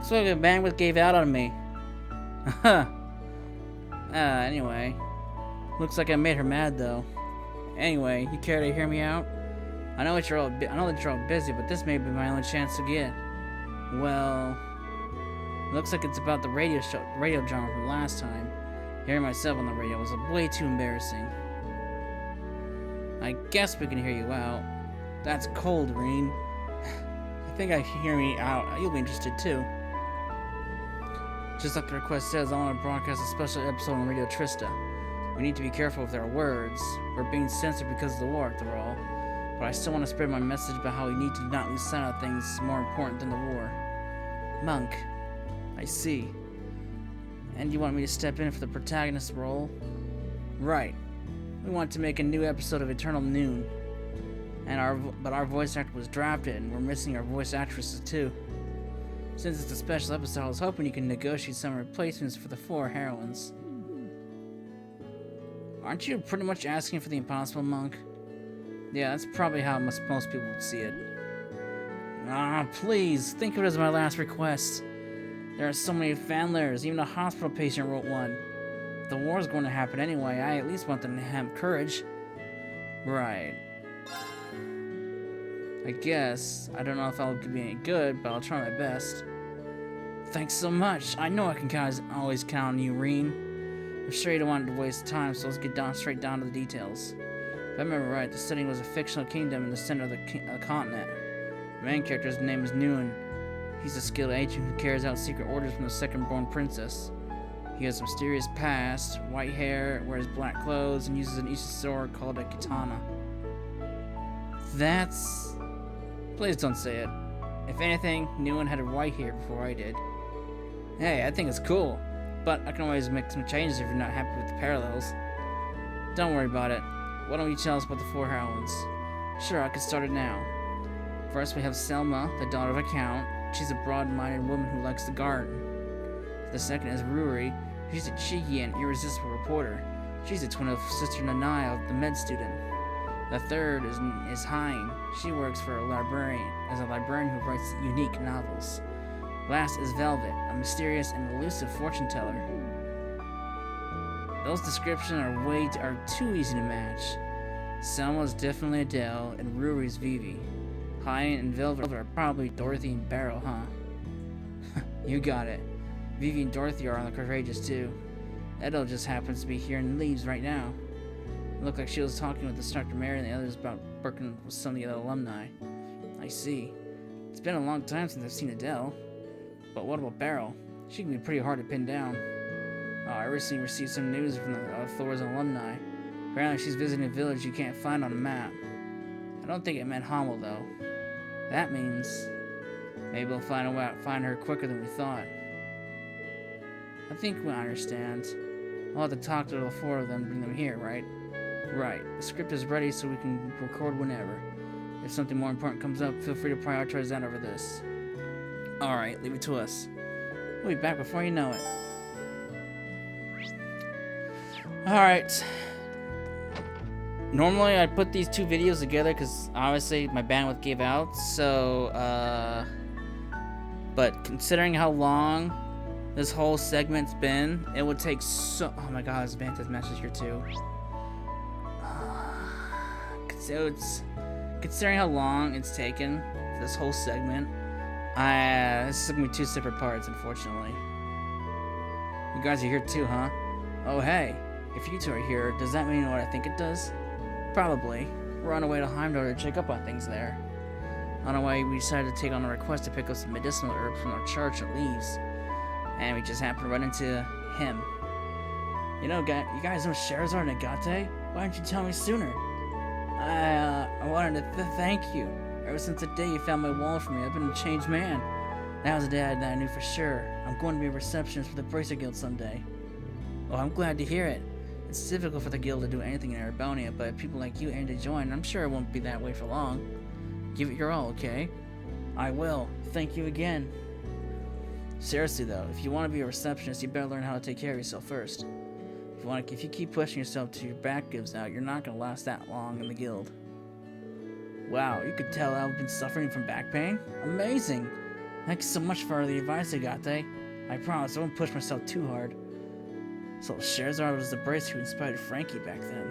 Looks like the bandwidth gave out on me. Anyway. Looks like I made her mad, though. Anyway, you care to hear me out? I know that you're all busy, but this may be my only chance to get. Well, looks like it's about the radio drama from last time. Hearing myself on the radio was way too embarrassing. I guess we can hear you out. That's cold, Reen. I think I can hear me out. You'll be interested too. Just like the request says, I want to broadcast a special episode on Radio Trista. We need to be careful with our words. We're being censored because of the war, after all. But I still want to spread my message about how we need to not lose sight of things more important than the war. Monk. I see. And you want me to step in for the protagonist role? Right. We want to make a new episode of Eternal Noon. But our voice actor was drafted, and we're missing our voice actresses too. Since it's a special episode, I was hoping you can negotiate some replacements for the 4 heroines. Aren't you pretty much asking for the impossible, Monk? Yeah, that's probably how most people would see it. Ah, please, think of it as my last request. There are so many fan letters, even a hospital patient wrote one. If the war's going to happen anyway, I at least want them to have courage. Right. I guess. I don't know if I'll be any good, but I'll try my best. Thanks so much. I know I can always count on you, Reen. I'm sure you don't want to waste time, so let's get straight down to the details. If I remember right, the setting was a fictional kingdom in the center of the continent. The main character's name is Nguyen. He's a skilled agent who carries out secret orders from the second-born princess. He has a mysterious past, white hair, wears black clothes, and uses an ancient sword called a katana. That's... Please don't say it. If anything, Nguyen had a white hair before I did. Hey, I think it's cool, but I can always make some changes if you're not happy with the parallels. Don't worry about it. Why don't you tell us about the 4 heroines? Sure, I can start it now. First, we have Selma, the daughter of a count. She's a broad-minded woman who likes the garden. The second is Ruri. She's a cheeky and irresistible reporter. She's a twin of Sister Nanai, the med student. The third is Hein. She works for a librarian who writes unique novels. Last is Velvet, a mysterious and elusive fortune teller. Those descriptions are too easy to match. Selma's definitely Adele, and Ruri's Vivi. Hein and Velvet are probably Dorothy and Beryl, huh? You got it. Vivi and Dorothy are on the courageous too. Adele just happens to be here and leaves right now. It looked like she was talking with Instructor Mary and the others about working with some of the other alumni. I see. It's been a long time since I've seen Adele. But what about Beryl? She can be pretty hard to pin down. I recently received some news from the Thor's alumni. Apparently she's visiting a village you can't find on a map. I don't think it meant Hommel though. That means maybe we'll find her quicker than we thought. I think we understand. We'll have to talk to the 4 of them and bring them here, right? Right. The script is ready so we can record whenever. If something more important comes up, feel free to prioritize that over this. Alright, leave it to us. We'll be back before you know it. Alright. Normally I put these 2 videos together because obviously my bandwidth gave out, so but considering how long this whole segment's been, it would take oh my god, there's a Vanta's message here too. So considering how long it's taken for this whole segment, this is gonna be 2 separate parts, unfortunately. You guys are here too, huh? Oh hey, if you 2 are here, does that mean what I think it does? Probably. We're on our way to Heimdall to check up on things there. On our way, we decided to take on a request to pick up some medicinal herbs from our church at Leaves. And we just happened to run into him. You know, you guys know Sherazard Nagate? Why didn't you tell me sooner? I wanted to thank you. Ever since the day you found my wallet for me, I've been a changed man. That was the day that I knew for sure. I'm going to be a receptionist for the Bracer Guild someday. Oh, I'm glad to hear it. It's difficult for the guild to do anything in Erebonia, but if people like you aim to join, I'm sure it won't be that way for long. Give it your all, okay? I will. Thank you again. Seriously though, if you want to be a receptionist, you better learn how to take care of yourself first. If you keep pushing yourself till your back gives out, you're not going to last that long in the guild. Wow, you could tell I've been suffering from back pain? Amazing! Thanks so much for the advice I got, eh? I promise I won't push myself too hard. So Scherzard was the brace who inspired Frankie back then.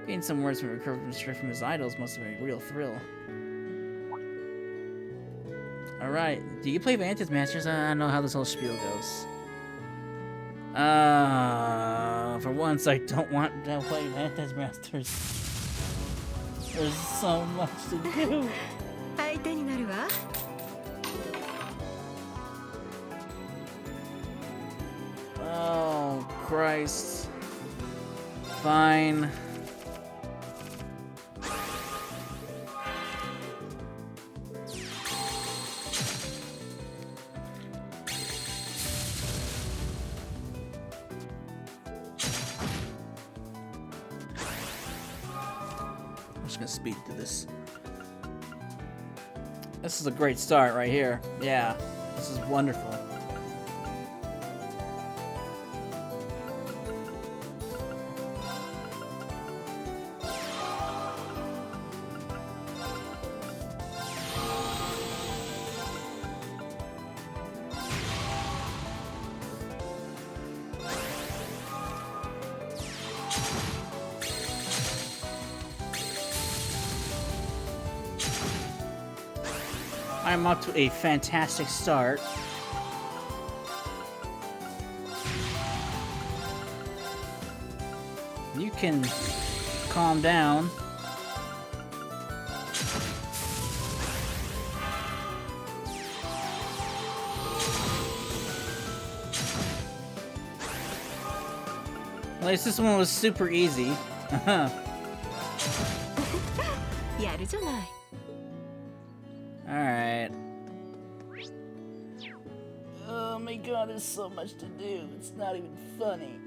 Getting some words from straight from his idols must have been a real thrill. Alright, do you play Vantage Masters? I don't know how this whole spiel goes. For once, I don't want to play Vantage Masters. There's so much to do. Oh, Christ. Fine. I'm just gonna speed through this. This is a great start right here. Yeah, this is wonderful. I'm up to a fantastic start. You can calm down. At least this one was super easy. Alright. Oh my god, there's so much to do. It's not even funny.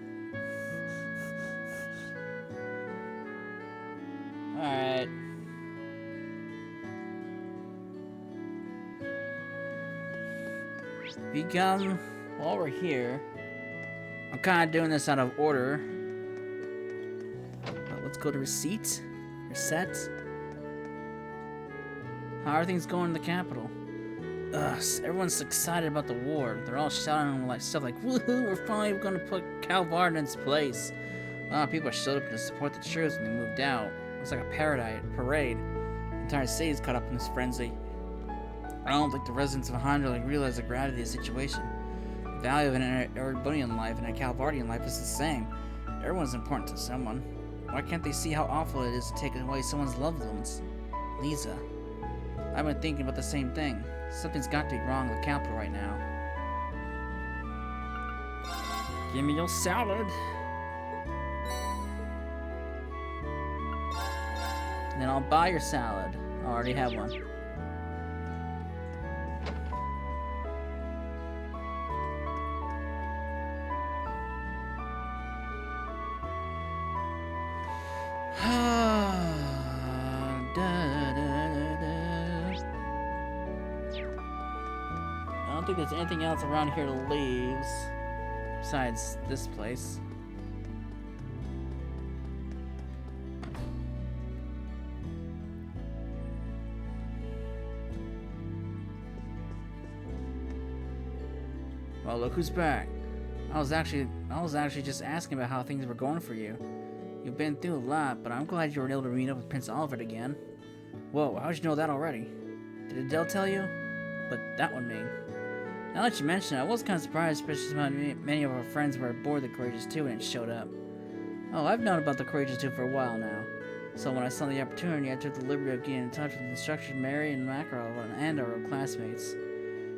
Alright. While we're here, I'm kind of doing this out of order. But let's go to Reset. How are things going in the capital? Everyone's excited about the war. They're all shouting like stuff like, "Woohoo! We're finally gonna put Cal Varden in its place." A lot of people showed up to support the troops when they moved out. It's like a parade. The entire city's caught up in this frenzy. I don't think the residents of Honda really realize the gravity of the situation. The value of an Erebonian life and a Calvardian life is the same. Everyone's important to someone. Why can't they see how awful it is to take away someone's loved ones? Lisa. I've been thinking about the same thing. Something's got to be wrong with the capital right now. Give me your salad. And then I'll buy your salad. I already have one. I don't think there's anything else around here to leave besides this place. Well, look who's back. I was actually just asking about how things were going for you. You've been through a lot, but I'm glad you were able to meet up with Prince Oliver again. Whoa, how'd you know that already? Did Adele tell you? But that would mean. Now that you mention it, I was kind of surprised, especially since many of our friends were aboard the Courageous 2 when it showed up. Oh, I've known about the Courageous 2 for a while now. So when I saw the opportunity, I took the liberty of getting in touch with the instructors Mary and Macro and our classmates.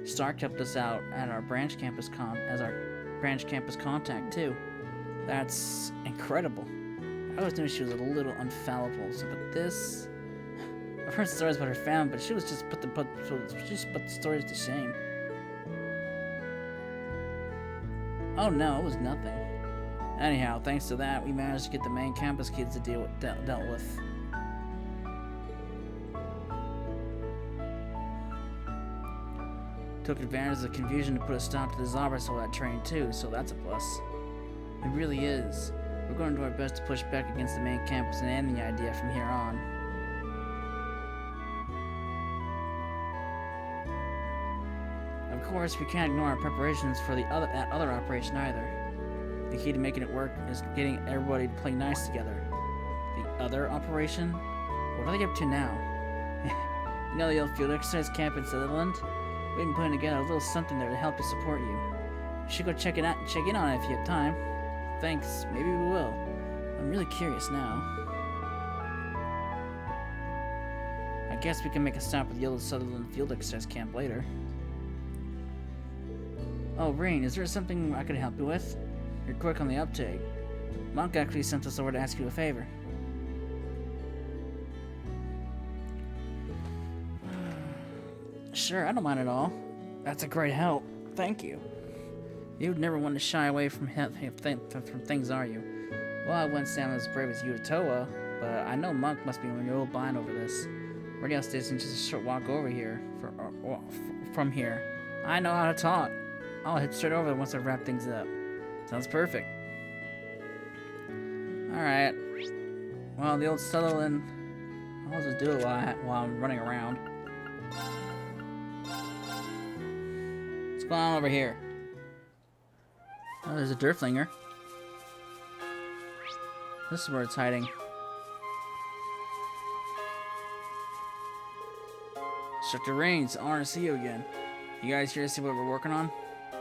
Stark helped us out at our branch campus contact too. That's incredible. I always knew she was a little infallible, but this... I've heard stories about her family, but she was just put the stories to shame. Oh no, it was nothing. Anyhow, thanks to that, we managed to get the main campus kids to dealt with. Took advantage of the confusion to put a stop to the Zombie that train too, so that's a plus. It really is. We're going to do our best to push back against the main campus and end the idea from here on. Of course, we can't ignore our preparations for that other operation either. The key to making it work is getting everybody to play nice together. The other operation? What are they up to now? You know the old field exercise camp in Sutherland? We've been putting together a little something there to help to support you. You should go check in on it if you have time. Thanks, maybe we will. I'm really curious now. I guess we can make a stop at the old Sutherland field exercise camp later. Oh, Rain, is there something I could help you with? You're quick on the uptake. Monk actually sent us over to ask you a favor. Sure, I don't mind at all. That's a great help. Thank you. You'd never want to shy away from things, are you? Well, I wouldn't say I'm as brave as you at Toa, but I know Monk must be on your old blind over this. Radio station's just a short walk over here. From here. I know how to talk. I'll head straight over once I wrap things up. Sounds perfect. Alright. Well, the old Sutherland... I'll just do it while I'm running around. What's going on over here? Oh, there's a Durflinger. This is where it's hiding. Instructor Rains, honor to see you again. You guys here to see what we're working on?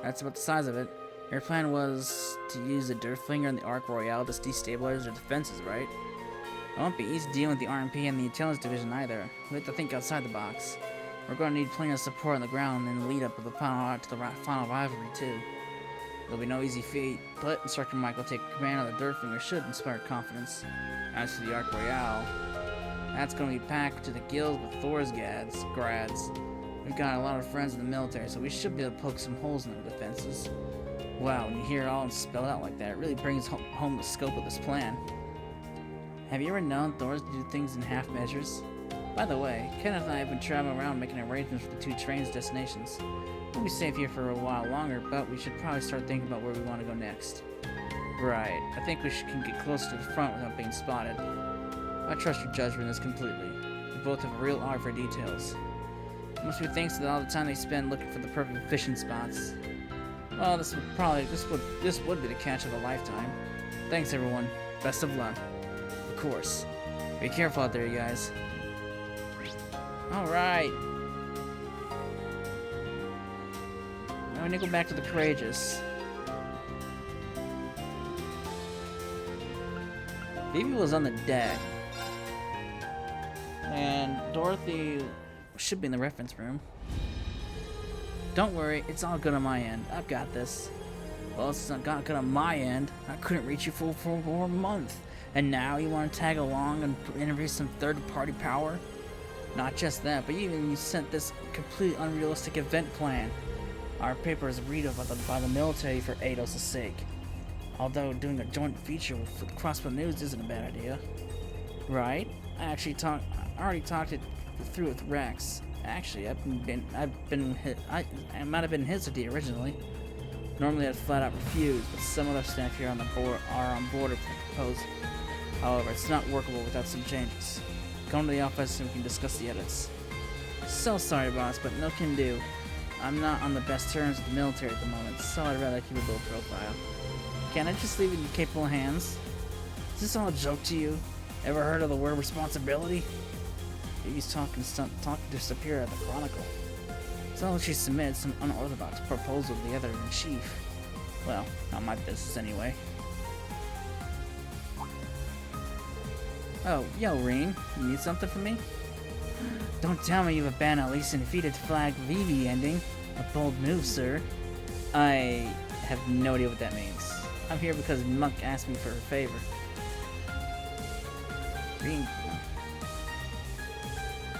That's about the size of it. Your plan was to use the Durflinger and the Arc Royale to destabilize their defenses, right? It won't be easy dealing with the RMP and the Intelligence Division either. We have to think outside the box. We're going to need plenty of support on the ground in the lead up of the final rivalry too. It'll be no easy feat, but Instructor Mike will take command of the Durflinger should inspire confidence. As for the Arc Royale, that's going to be packed to the gills with Thor's grads. We've got a lot of friends in the military, so we should be able to poke some holes in their defenses. Wow, when you hear it all spelled out like that, it really brings home the scope of this plan. Have you ever known Thors to do things in half measures? By the way, Kenneth and I have been traveling around making arrangements for the two trains' destinations. We'll be safe here for a while longer, but we should probably start thinking about where we want to go next. Right, I think we can get closer to the front without being spotted. I trust your judgment in this completely. You both have a real eye for details. It must be thanks to all the time they spend looking for the perfect fishing spots. Well, this would be the catch of a lifetime. Thanks, everyone. Best of luck. Of course. Be careful out there, you guys. Alright. Now we need to go back to the Courageous. Phoebe was on the deck. And Dorothy should be in the reference room. Don't worry, it's all good on my end. I've got this. Well, it's not good on my end. I couldn't reach you for a month. And now you want to tag along and introduce some third-party power? Not just that, but even you sent this completely unrealistic event plan. Our paper is read by the military for Eidos' sake. Although doing a joint feature with Crossbow News isn't a bad idea. Right? I already talked it through with Rex. Actually, I might have been his idea originally. Normally I'd flat out refuse, but some other staff here on board with the proposal. However, it's not workable without some changes. Come to the office and we can discuss the edits. So sorry, boss, but no can do. I'm not on the best terms with the military at the moment, so I'd rather keep a low profile. Can't I just leave it in your capable hands? Is this all a joke to you? Ever heard of the word responsibility? He's talking to Superior at the Chronicle. So she submitted some unorthodox proposal to the editor-in-chief. Well, not my business anyway. Oh, yo, Reen, you need something from me? Don't tell me you've abandoned at least an defeated flag Vivi ending. A bold move, sir. I have no idea what that means. I'm here because Monk asked me for a favor. Reen.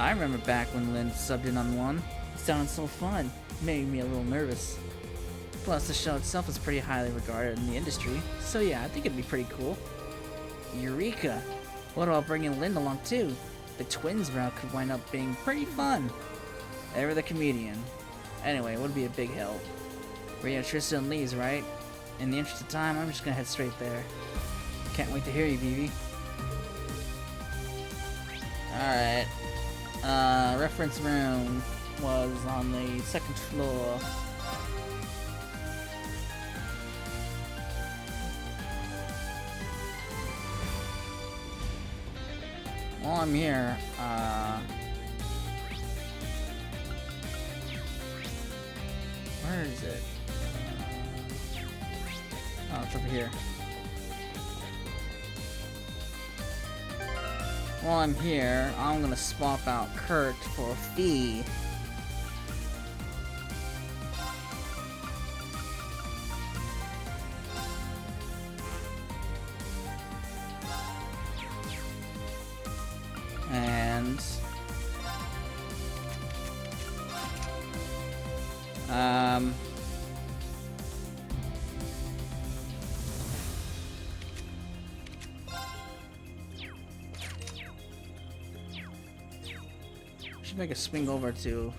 I remember back when Lynn subbed in on one. It sounded so fun. It made me a little nervous. Plus, the show itself is pretty highly regarded in the industry, so yeah, I think it'd be pretty cool. Eureka! What about bringing Lynn along too? The twins route could wind up being pretty fun. Ever the comedian. Anyway, it would be a big help. We're Tristan and Lee's, right? In the interest of time, I'm just gonna head straight there. Can't wait to hear you, Vivi. Alright. Reference room was on the second floor. while I'm here, where is it? Oh, it's over here. While I'm here, I'm gonna swap out Kurt for a fee. And should make a swing over to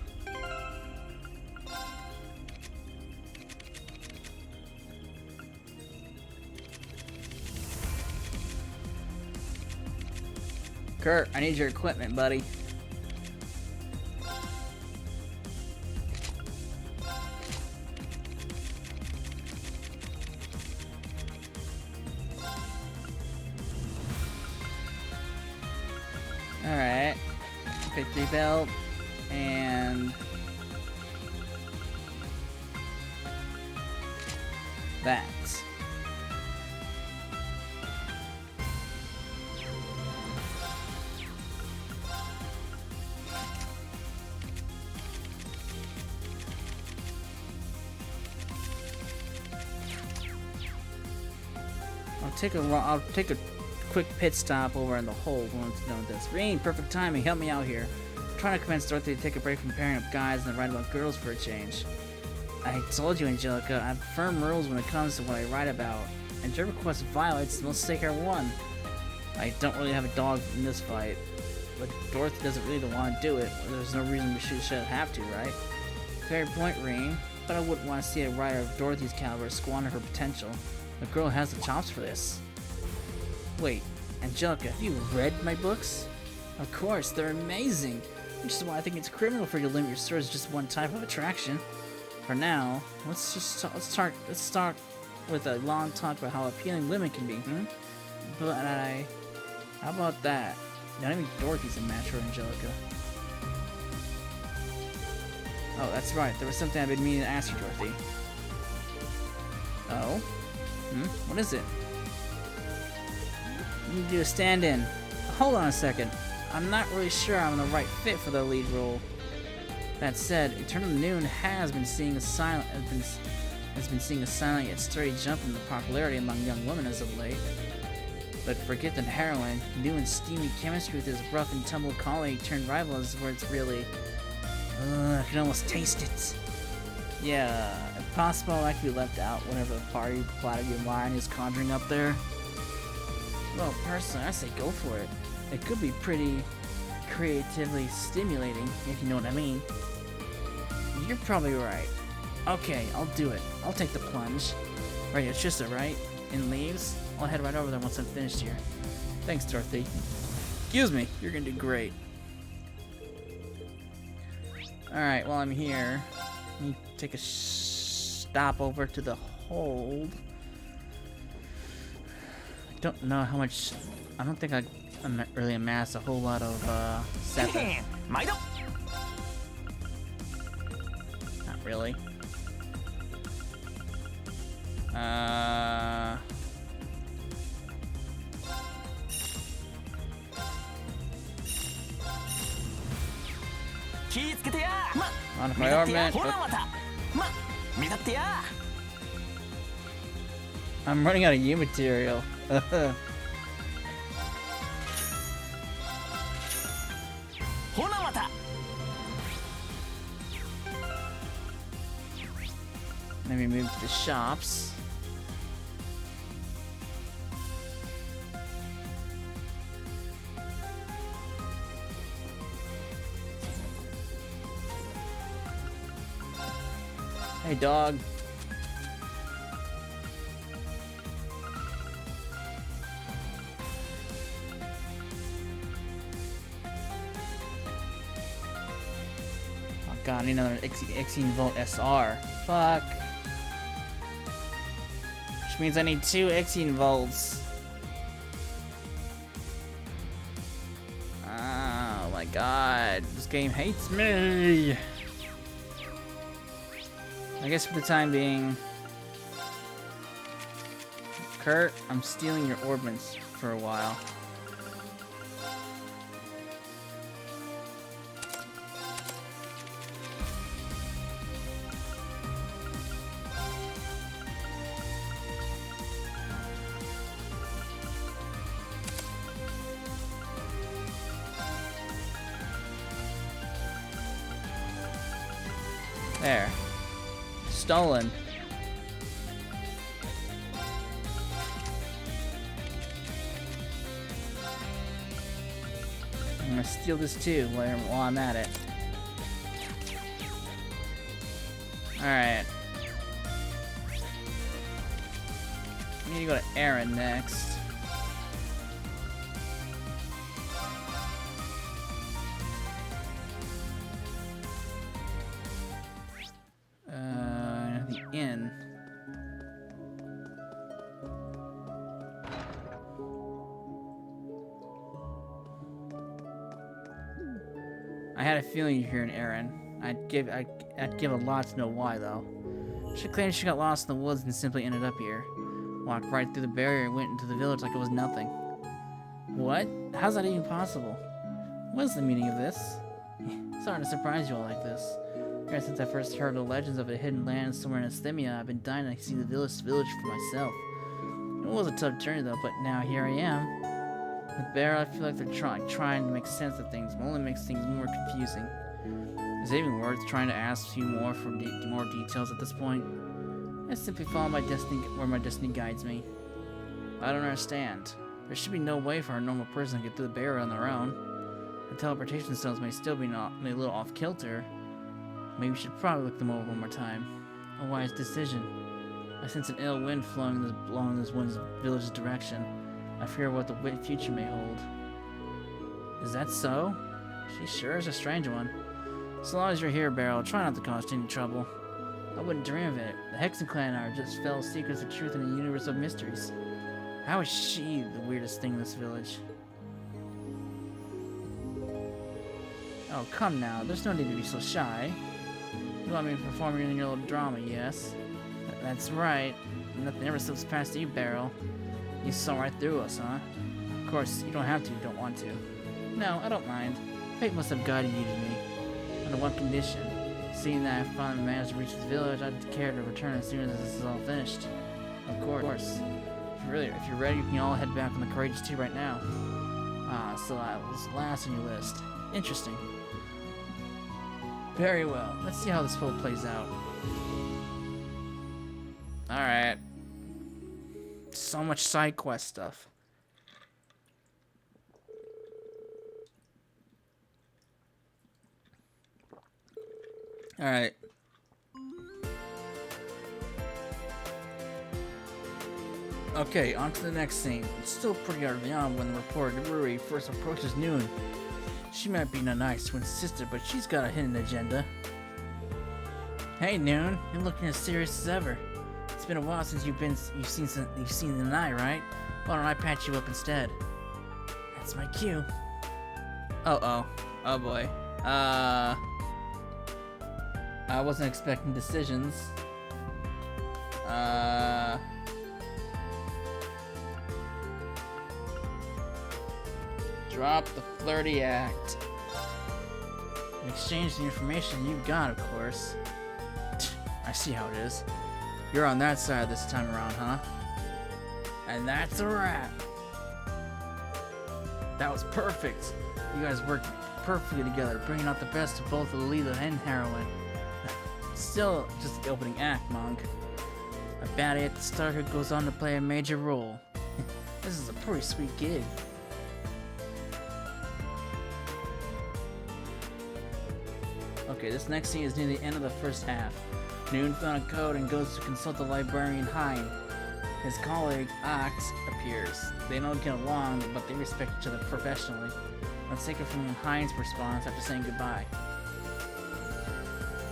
Kurt. I need your equipment, buddy. Alright. Victory belt. And that. I'll take a quick pit stop over in the hold once done with this. Rain, perfect timing. Help me out here. I'm trying to convince Dorothy to take a break from pairing up guys and write about girls for a change. I told you, Angelica, I have firm rules when it comes to what I write about. And whichever quest violates, we'll take her one. I don't really have a dog in this fight, but Dorothy doesn't really want to do it. There's no reason we should have to, right? Fair point, Rain, but I wouldn't want to see a writer of Dorothy's caliber squander her potential. The girl has the chops for this. Wait, Angelica, have you read my books? Of course, they're amazing. Which is why I think it's criminal for you to limit your stories to just one type of attraction. For now, let's start with a long talk about how appealing women can be, But how about that? Not even Dorothy's a match for Angelica. Oh, that's right. There was something I've been meaning to ask you, Dorothy. Oh? What is it? You need to do a stand-in. Hold on a second. I'm not really sure I'm the right fit for the lead role. That said, Eternal Noon has been seeing a silent yet steady jump in the popularity among young women as of late. But forget the heroine. New and steamy chemistry with his rough and tumble colleague turned rival is where it's really. I can almost taste it. Yeah, if possible, I could be left out whenever the party plot of your mind is conjuring up there. Well, personally, I say go for it. It could be pretty creatively stimulating, if you know what I mean. You're probably right. Okay, I'll do it. I'll take the plunge. Right, it's just right? In leaves? I'll head right over there once I'm finished here. Thanks, Dorothy. Excuse me, you're gonna do great. Alright, while I'm here, let me take a stop over to the hold. I don't know how much. I don't think I really amassed a whole lot of stuff. Not really. Modify armament. I'm running out of U material. Let me move to the shops. Hey, dog. Oh god, I need another 18 volt SR. Fuck. Which means I need 2 18 volts. god, this game hates me! I guess for the time being... Kurt, I'm stealing your orbments for a while. There. Stolen. I'm gonna steal this too while I'm at it. Alright. I need to go to Aaron next. The inn. I had a feeling you're here in Aaron. I'd give a lot to know why, though. She claimed she got lost in the woods and simply ended up here. Walked right through the barrier and went into the village like it was nothing. What? How's that even possible? What is the meaning of this? Sorry to surprise you all like this. Ever since I first heard the legends of a hidden land somewhere in Asthemia, I've been dying to see the village for myself. It was a tough journey though, but now here I am. With Bear, I feel like they're trying to make sense of things, but only makes things more confusing. Is it even worth trying to ask you more for more details at this point? I simply follow my destiny where my destiny guides me. I don't understand. There should be no way for a normal person to get through the barrier on their own. The teleportation stones may still be a little off kilter. Maybe we should probably look them over one more time. A wise decision. I sense an ill wind flowing along this village's direction. I fear what the future may hold. Is that so? She sure is a strange one. So long as you're here, Beryl, try not to cause any trouble. I wouldn't dream of it. The Hexen clan are just fellow seekers of truth in a universe of mysteries. How is she the weirdest thing in this village? Oh, come now. There's no need to be so shy. You want me to perform in your little drama, yes? That's right. Nothing ever slips past you, Beryl. You saw right through us, huh? Of course, you don't have to, you don't want to. No, I don't mind. Fate must have guided you to me. Under one condition. Seeing that I finally managed to reach this village, I'd care to return as soon as this is all finished. Of course. If you're ready, you can all head back on the Courageous 2 right now. Ah, so that was last on your list. Interesting. Very well. Let's see how this whole plays out. Alright. So much side quest stuff. Alright. Okay, on to the next scene. It's still pretty early on when the reporter Ruri first approaches Noon. She might be Nanai's twin sister, but she's got a hidden agenda. Hey Noon, you're looking as serious as ever. It's been a while since you've seen Nanai, right? Why don't I patch you up instead? That's my cue. Oh boy. I wasn't expecting decisions. Drop the flirty act. In exchange the information you've got, of course. I see how it is. You're on that side this time around, huh? And that's a wrap. That was perfect. You guys worked perfectly together, bringing out the best of both the Leela and heroine. Still just the opening act, Monk. A baddie at the start who goes on to play a major role. This is a pretty sweet gig. Okay, this next scene is near the end of the first half. Noon found a code and goes to consult the librarian Hein. His colleague, Ox, appears. They don't get along, but they respect each other professionally. Let's take it from Hein's response after saying goodbye.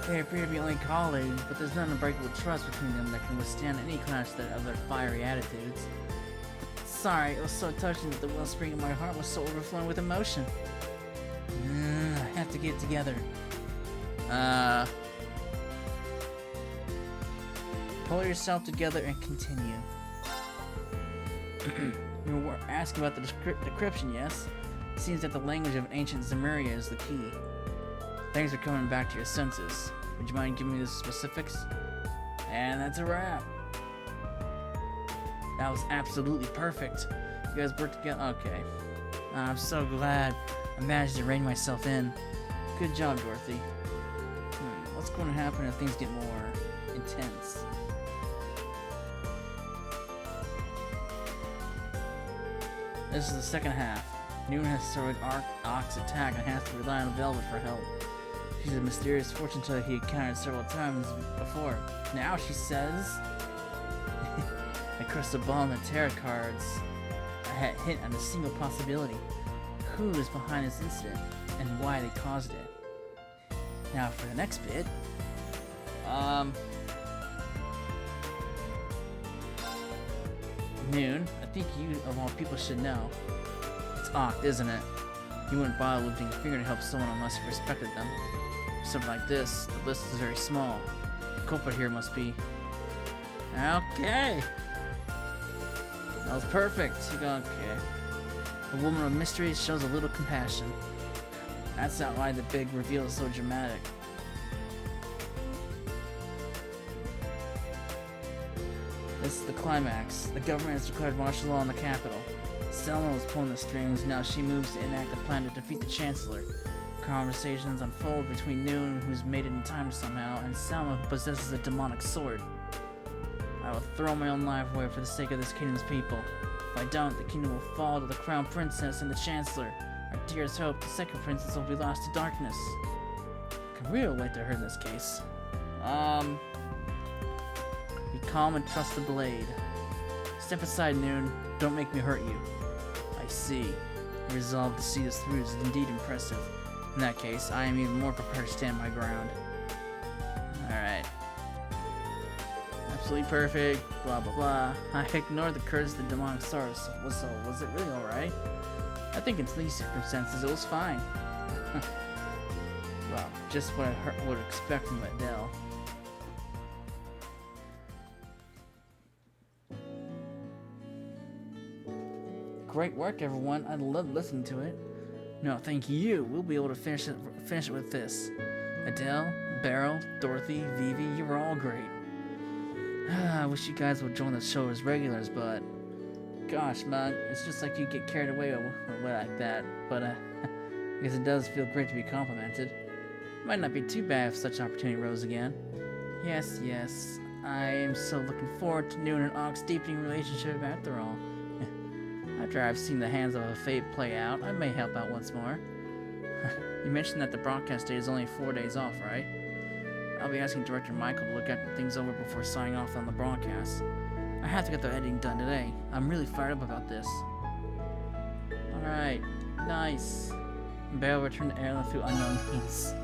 They appear to be only colleagues, but there's no unbreakable trust between them that can withstand any clash of their fiery attitudes. Sorry, it was so touching that the wellspring in my heart was so overflowing with emotion. have to get it together. Pull yourself together and continue. You were asking about the decryption, yes? It seems that the language of ancient Zemuria is the key. Things are coming back to your senses. Would you mind giving me the specifics? And that's a wrap. That was absolutely perfect. You guys worked together. Okay. I'm so glad I managed to rein myself in. Good job, Dorothy. What's going to happen if things get more intense? This is the second half. Noon has started Ock's attack and has to rely on Velvet for help. She's a mysterious fortune teller he encountered several times before. Now she says... The crystal ball and the tarot cards hint at a single possibility. Who is behind this incident and why they caused it? Now for the next bit. Noon, I think you of all people should know. It's Oct, isn't it? You wouldn't bother lifting a finger to help someone unless you respected them. For something like this, the list is very small. The culprit here must be... Okay! That was perfect. You go, okay. A woman of mystery shows a little compassion. That's not why the big reveal is so dramatic. This is the climax. The government has declared martial law in the capital. Selma was pulling the strings, now she moves to enact a plan to defeat the Chancellor. Conversations unfold between Noon, who's made it in time somehow, and Selma, who possesses a demonic sword. I will throw my own life away for the sake of this kingdom's people. If I don't, the kingdom will fall to the crown princess and the Chancellor. Our dearest hope, the second princess, will be lost to darkness. I can really relate to her in this case. Be calm and trust the blade. Step aside, Noon. Don't make me hurt you. I see. Your resolve to see this through is indeed impressive. In that case, I am even more prepared to stand my ground. Alright. Absolutely perfect. Blah blah blah. I ignored the curse of the demonic source. So was it really alright? I think in these circumstances it was fine. Well, just what I would expect from Adele. Great work, everyone. I love listening to it. No, thank you. We'll be able to finish it with this. Adele, Beryl, Dorothy, Vivi, you were all great. I wish you guys would join the show as regulars, but gosh, man, it's just like you get carried away like that. But I guess it does feel great to be complimented. Might not be too bad if such opportunity arose again. Yes, I am so looking forward to Noon and Ock's deepening relationship after all. After I've seen the hands of a fate play out, I may help out once more. You mentioned that the broadcast day is only 4 days off, right? I'll be asking Director Michael to look at things over before signing off on the broadcast. I have to get the editing done today. I'm really fired up about this. Alright, nice. Bale returned to Ireland through unknown means.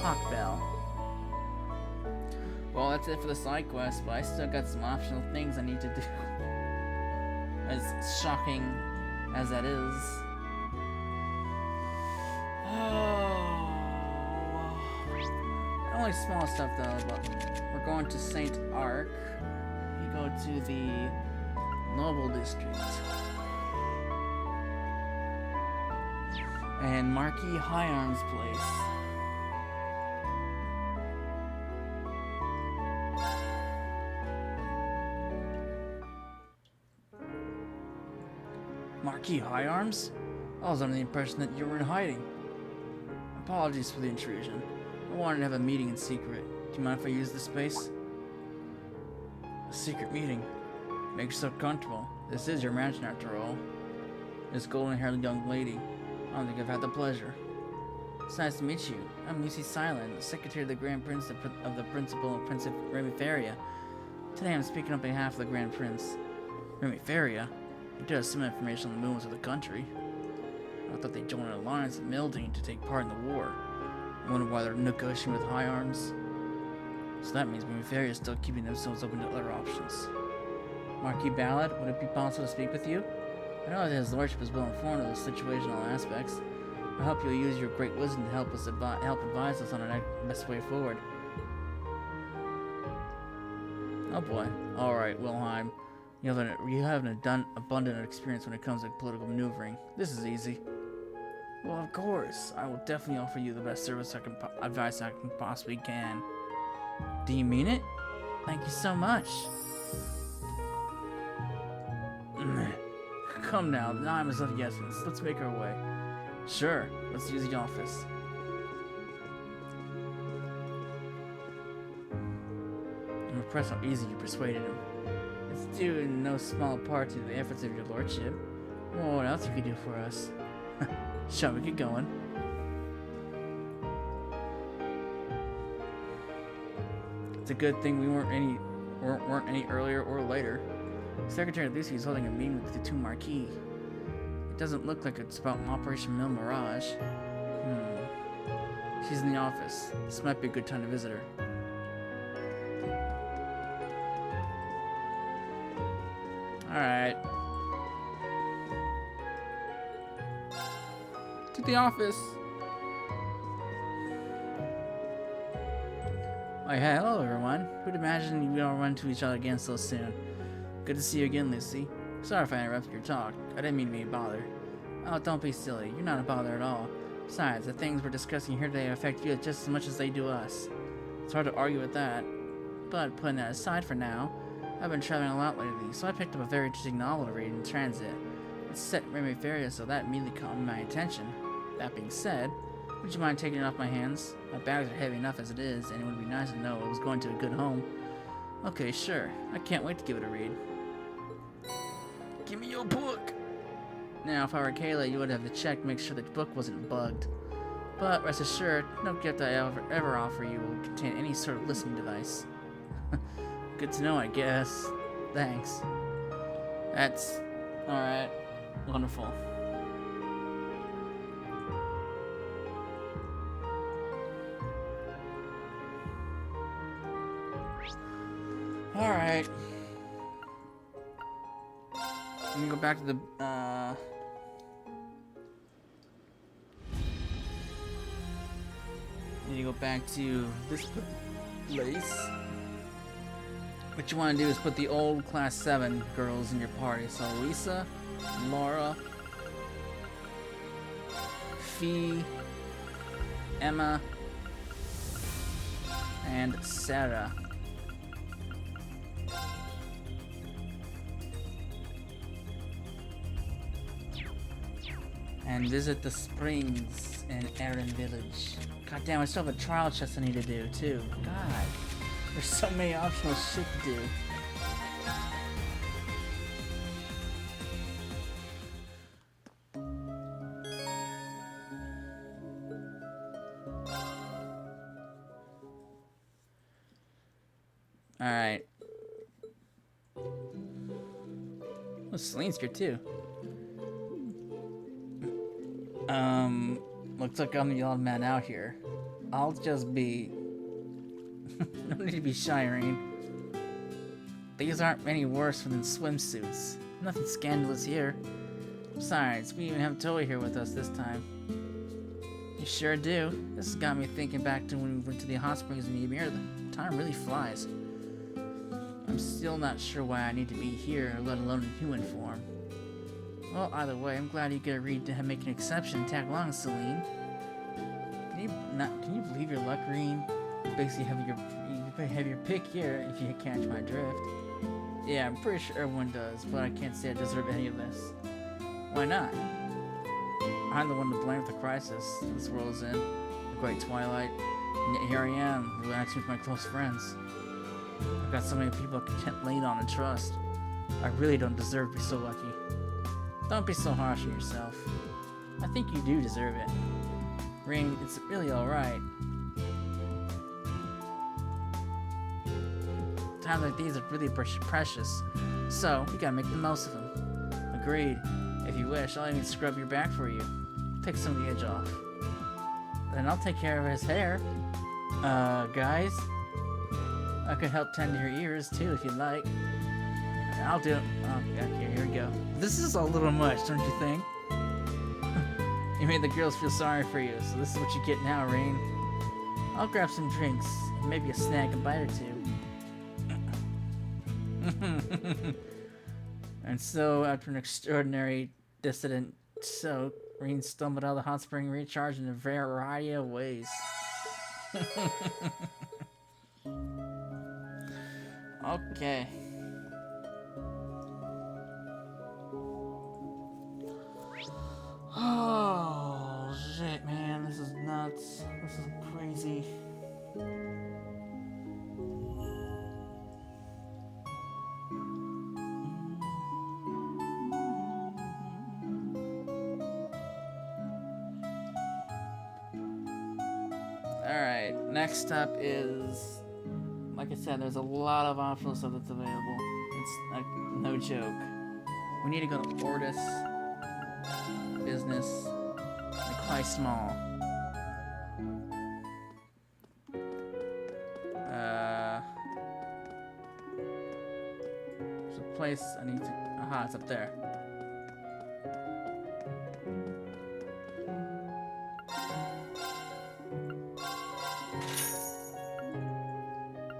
Hawk Bell. Well, that's it for the side quest, but I still got some optional things I need to do. As shocking as that is. Only small stuff though, but we're going to St. Arc. We go to the Noble District. And Marquis High Arms Place. Marquis High Arms? I was under the impression that you were in hiding. Apologies for the intrusion. I wanted to have a meeting in secret. Do you mind if I use this space? A secret meeting? Make yourself comfortable. This is your mansion after all. This golden-haired young lady. I don't think I've had the pleasure. It's nice to meet you. I'm Lucy Silent, the secretary of the Grand Prince of the Principal Prince of Erebonia. Today I'm speaking on behalf of the Grand Prince. Erebonia? You do have some information on the movements of the country. I thought they joined an alliance with Milding to take part in the war. I wonder why they're negotiating with High Arms. So that means Erebonia is still keeping themselves open to other options. Marquis Ballad, would it be possible to speak with you? I know that his lordship is well informed of the situational aspects. I hope you'll use your great wisdom to help advise us on the best way forward. Oh boy. Alright, Wilhelm. You have an abundant experience when it comes to political maneuvering. This is easy. Well, of course. I will definitely offer you the best service advice I can possibly can. Do you mean it? Thank you so much. Come now, the time is of the essence. Let's make our way. Sure, let's use the office. I'm impressed how easy you persuaded him. It's due in no small part to the efforts of your lordship. Well, what else you could do for us? Shall we get going? It's a good thing we weren't any earlier or later. Secretary Lucy is holding a meeting with the two Marquis. It doesn't look like it's about Operation Mill Mirage. She's in the office. This might be a good time to visit her. Alright. To the office. Oh, yeah, hello everyone. Who'd imagine we'd all run into each other again so soon? Good to see you again, Lucy. Sorry if I interrupted your talk. I didn't mean to be a bother. Oh, don't be silly. You're not a bother at all. Besides, the things we're discussing here today affect you just as much as they do us. It's hard to argue with that. But putting that aside for now, I've been traveling a lot lately, so I picked up a very interesting novel to read in transit. It's set in Remy Feria, so that immediately caught my attention. That being said, would you mind taking it off my hands? My bags are heavy enough as it is, and it would be nice to know it was going to a good home. Okay, sure. I can't wait to give it a read. Give me your book! Now, if I were Kayla, you would have to check to make sure that the book wasn't bugged. But rest assured, no gift I ever offer you will contain any sort of listening device. Good to know, I guess. Thanks. That's... alright. Wonderful. Alright. Let me go back to the, need to go back to this place. What you want to do is put the old Class 7 girls in your party. So Lisa, Laura, Fee, Emma, and Sarah. And visit the springs in Erin Village. God damn, I still have a trial chest I need to do too. God, there's so many optional shit to do. Alright. Oh, Celine's here too. Looks like I'm the odd man out here. I'll just be... no need to be shy, Irene. These aren't any worse than swimsuits. Nothing scandalous here. Besides, we even have Toei here with us this time. You sure do. This has got me thinking back to when we went to the hot springs in Ymir. The time really flies. I'm still not sure why I need to be here, let alone in human form. Well, either way, I'm glad you get a read to make an exception and tag along, Celine. Can you believe your luck, Irene? You basically have your pick here if you catch my drift. Yeah, I'm pretty sure everyone does, but I can't say I deserve any of this. Why not? I'm the one to blame for the crisis this world's in, the great twilight, and yet here I am, relaxing with my close friends. I've got so many people I can lean on and trust. I really don't deserve to be so lucky. Don't be so harsh on yourself. I think you do deserve it. Ring, it's really alright. Times like these are really precious, so we gotta make the most of them. Agreed. If you wish, I'll even scrub your back for you. Take some of the edge off. Then I'll take care of his hair. Guys? I could help tend to your ears too if you'd like. I'll do it. Oh, okay, here we go. This is a little much, don't you think? You made the girls feel sorry for you, so this is what you get now, Rain. I'll grab some drinks, and maybe a snack and bite or two. And so, after an extraordinary dissident soak, Rain stumbled out of the hot spring recharged in a variety of ways. Okay. Oh, shit, man. This is nuts. This is crazy. Alright, next up is... Like I said, there's a lot of optional stuff that's available. It's like, no joke. We need to go to Ortis business, like quite small. There's a place I need to. Aha, it's up there.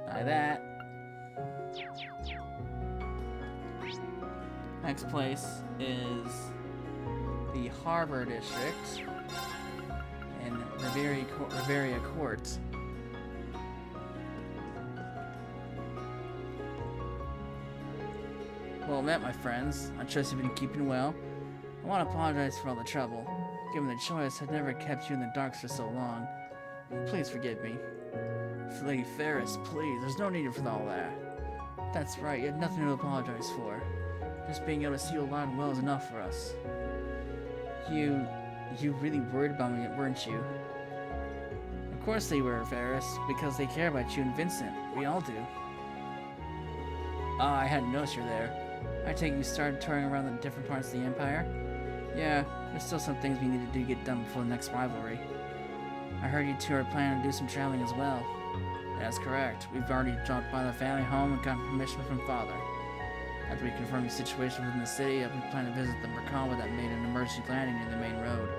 Buy that. Next place is the Harbor District in Riveria Court. Well met, my friends. I trust you've been keeping well. I want to apologize for all the trouble. Given the choice, I'd never kept you in the dark for so long. Please forgive me. Lady Ferris, please. There's no need for all that. That's right. You had nothing to apologize for. Just being able to see you alive and well is enough for us. You really worried about me, weren't you? Of course they were, Ferris, because they care about you and Vincent. We all do. I hadn't noticed you're there. I take it you started touring around the different parts of the Empire? Yeah, there's still some things we need to do to get done before the next rivalry. I heard you two are planning to do some traveling as well. That's correct. We've already dropped by the family home and gotten permission from Father. After we confirm the situation within the city, we plan to visit the Merkaba that made an emergency landing near the main road.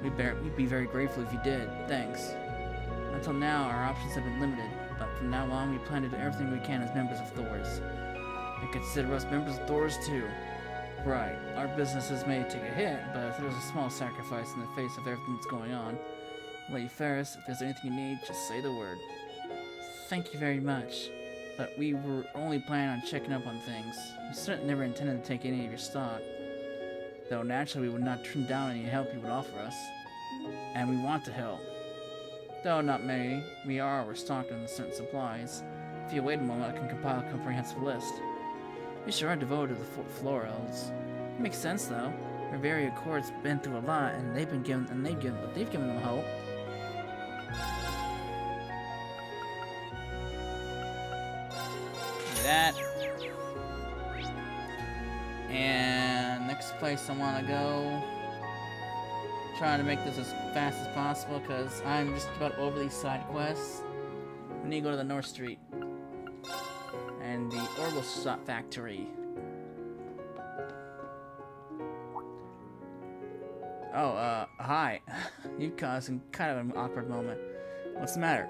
We'd be very grateful if you did. Thanks. Until now, our options have been limited, but from now on, we plan to do everything we can as members of Thor's. And consider us members of Thor's too. Right. Our businesses may take a hit, but if there's a small sacrifice in the face of everything that's going on, Lady Ferris, if there's anything you need, just say the word. Thank you very much. But we were only planning on checking up on things. We certainly never intended to take any of your stock. Though naturally we would not turn down any help you would offer us. And we want to help. Though not many, we are overstocked on certain supplies. If you wait a moment, I can compile a comprehensive list. We sure are devoted to the floor elves. It makes sense though. Riveria Court's been through a lot, and they've given them hope. That. And next place I want to go. Trying to make this as fast as possible because I'm just about over these side quests. We need to go to the North Street and the Orbital Shop Factory. Oh, hi. You've caused kind of an awkward moment. What's the matter?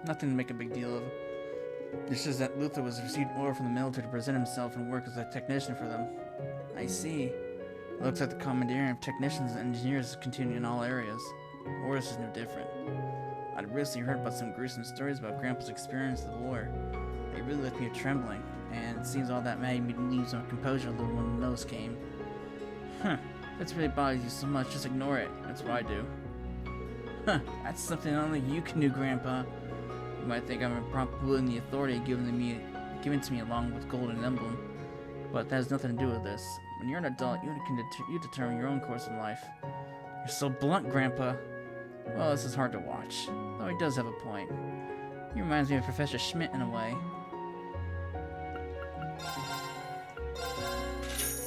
Nothing to make a big deal of. It's just that Luther was received order from the military to present himself and work as a technician for them. I see. It looks like the commandeering of technicians and engineers is continuing in all areas. Ours is no different. I'd recently heard about some gruesome stories about Grandpa's experience of the war. They really left me trembling, and it seems all that made me lose my composure a little when the nose came. Huh. If it's really bothers you so much, just ignore it. That's what I do. Huh. That's something only you can do, Grandpa. You might think I'm improperly the authority given to me along with Golden Emblem, but that has nothing to do with this. When you're an adult, you determine your own course in life. You're so blunt, Grandpa. Well, this is hard to watch, though he does have a point. He reminds me of Professor Schmidt in a way.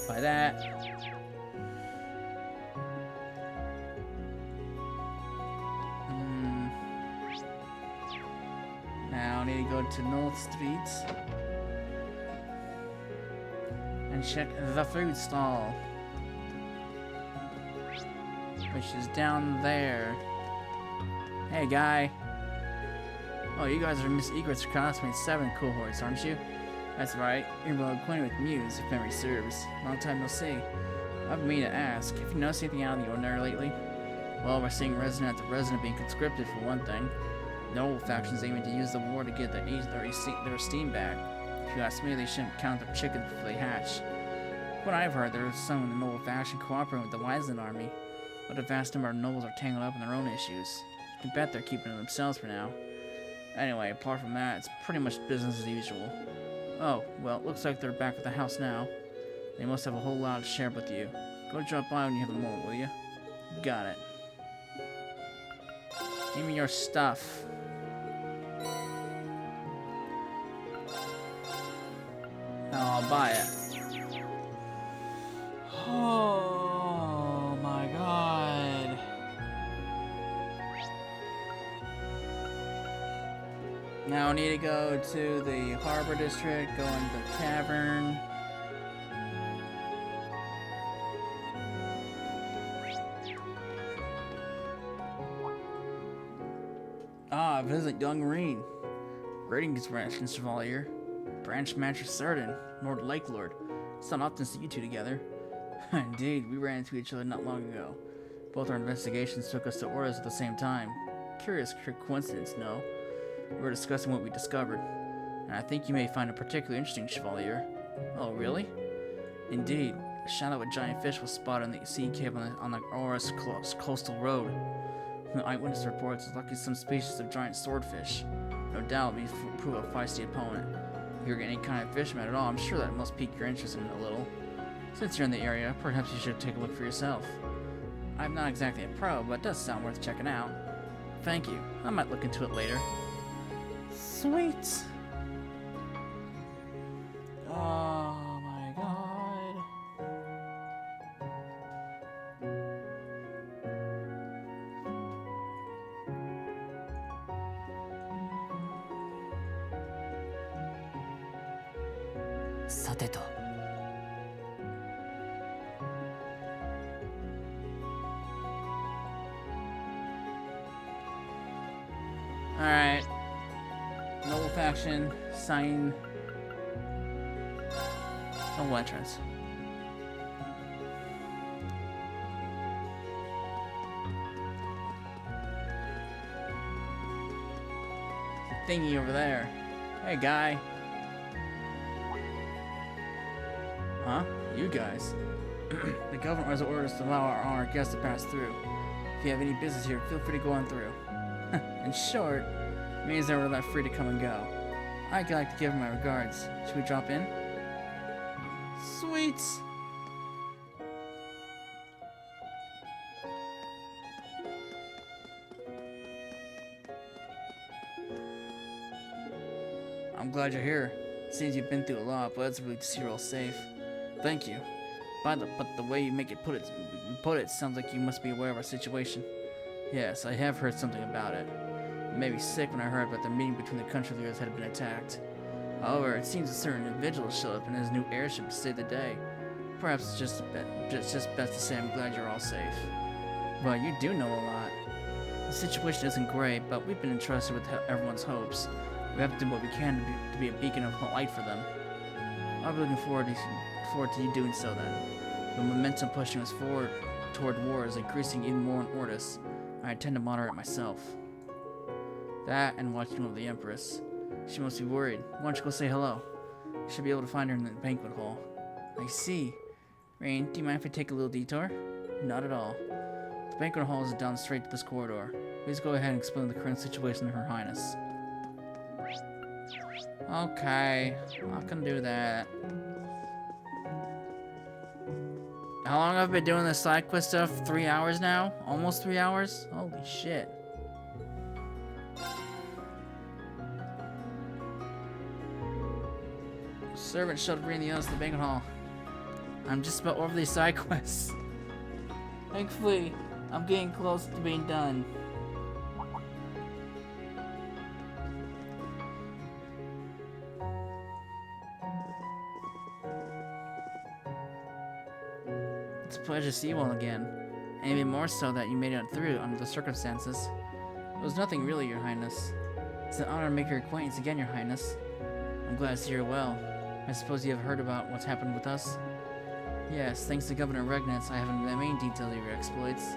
By that. Now I need to go to North Street. and check the food stall, which is down there. Hey, guy. Oh, you guys are Miss Egret's classmates 7 cohorts, aren't you? That's right. You're well acquainted with Muse, if memory serves. Long time no see. I've been meaning to ask, have you noticed anything out of the ordinary lately? Well, we're seeing resident after resident being conscripted for one thing. The noble faction's aiming to use the war to get their esteem back. If you ask me, they shouldn't count their chickens before they hatch. What I've heard, there's some in the noble faction cooperating with the Wiseland army, but a vast number of nobles are tangled up in their own issues. You can bet they're keeping to themselves for now. Anyway, apart from that, it's pretty much business as usual. Oh, well, it looks like they're back at the house now. They must have a whole lot to share with you. Go drop by when you have a moment, will you? Got it. Give me your stuff. I'll buy it. Oh my god. Now I need to go to the harbor district, go into the tavern. Ah, visit young Reen. Greetings, Branch Chevalier. Branch Master Certain, Lord Lake Lord. It's not often to see you two together. Indeed, we ran into each other not long ago. Both our investigations took us to Auras at the same time. Curious coincidence, no? We were discussing what we discovered, and I think you may find it particularly interesting, Chevalier. Oh, really? Indeed. A shadow of a giant fish was spotted in the sea cave on the Auras coastal road. From the eyewitness reports, it's likely some species of giant swordfish. No doubt, we prove a feisty opponent. If you're any kind of fisherman at all, I'm sure that must pique your interest in it a little. Since you're in the area, perhaps you should take a look for yourself. I'm not exactly a pro, but it does sound worth checking out. Thank you. I might look into it later. Sweet. Oh my god. Sateto. Alright. Noble faction, sign. No entrance. Thingy over there. Hey, guy. Huh? You guys? The government has orders to allow our honored guests to pass through. If you have any business here, feel free to go on through. In short, it means that we're left free to come and go. I'd like to give my regards. Should we drop in? Sweet! I'm glad you're here. Seems you've been through a lot, but it's really to see you're all safe. Thank you. But the way you make it put it sounds like you must be aware of our situation. Yes, I have heard something about it. It made me sick when I heard that the meeting between the country leaders had been attacked. However, it seems a certain individual showed up in his new airship to save the day. Perhaps it's just best to say I'm glad you're all safe. Well, you do know a lot. The situation isn't great, but we've been entrusted with everyone's hopes. We have to do what we can to be a beacon of light for them. I'll be looking forward to you doing so then. The momentum pushing us forward toward war is increasing even more in Ortis. I intend to monitor it myself. That and watching over the Empress. She must be worried. Why don't you go say hello? You should be able to find her in the banquet hall. I see. Rain, do you mind if I take a little detour? Not at all. The banquet hall is down straight to this corridor. Please go ahead and explain the current situation to Her Highness. Okay, I can do that. How long have I been doing this side quest stuff? 3 hours now? Almost 3 hours? Holy shit. Servant showed bring the others to the banquet hall. I'm just about over these side quests. Thankfully, I'm getting close to being done. Glad to see you all again, and even more so that you made it through under the circumstances. It was nothing really, Your Highness. It's an honor to make your acquaintance again, Your Highness. I'm glad to see you're well. I suppose you have heard about what's happened with us? Yes, thanks to Governor Regnitz, I have the main details of your exploits.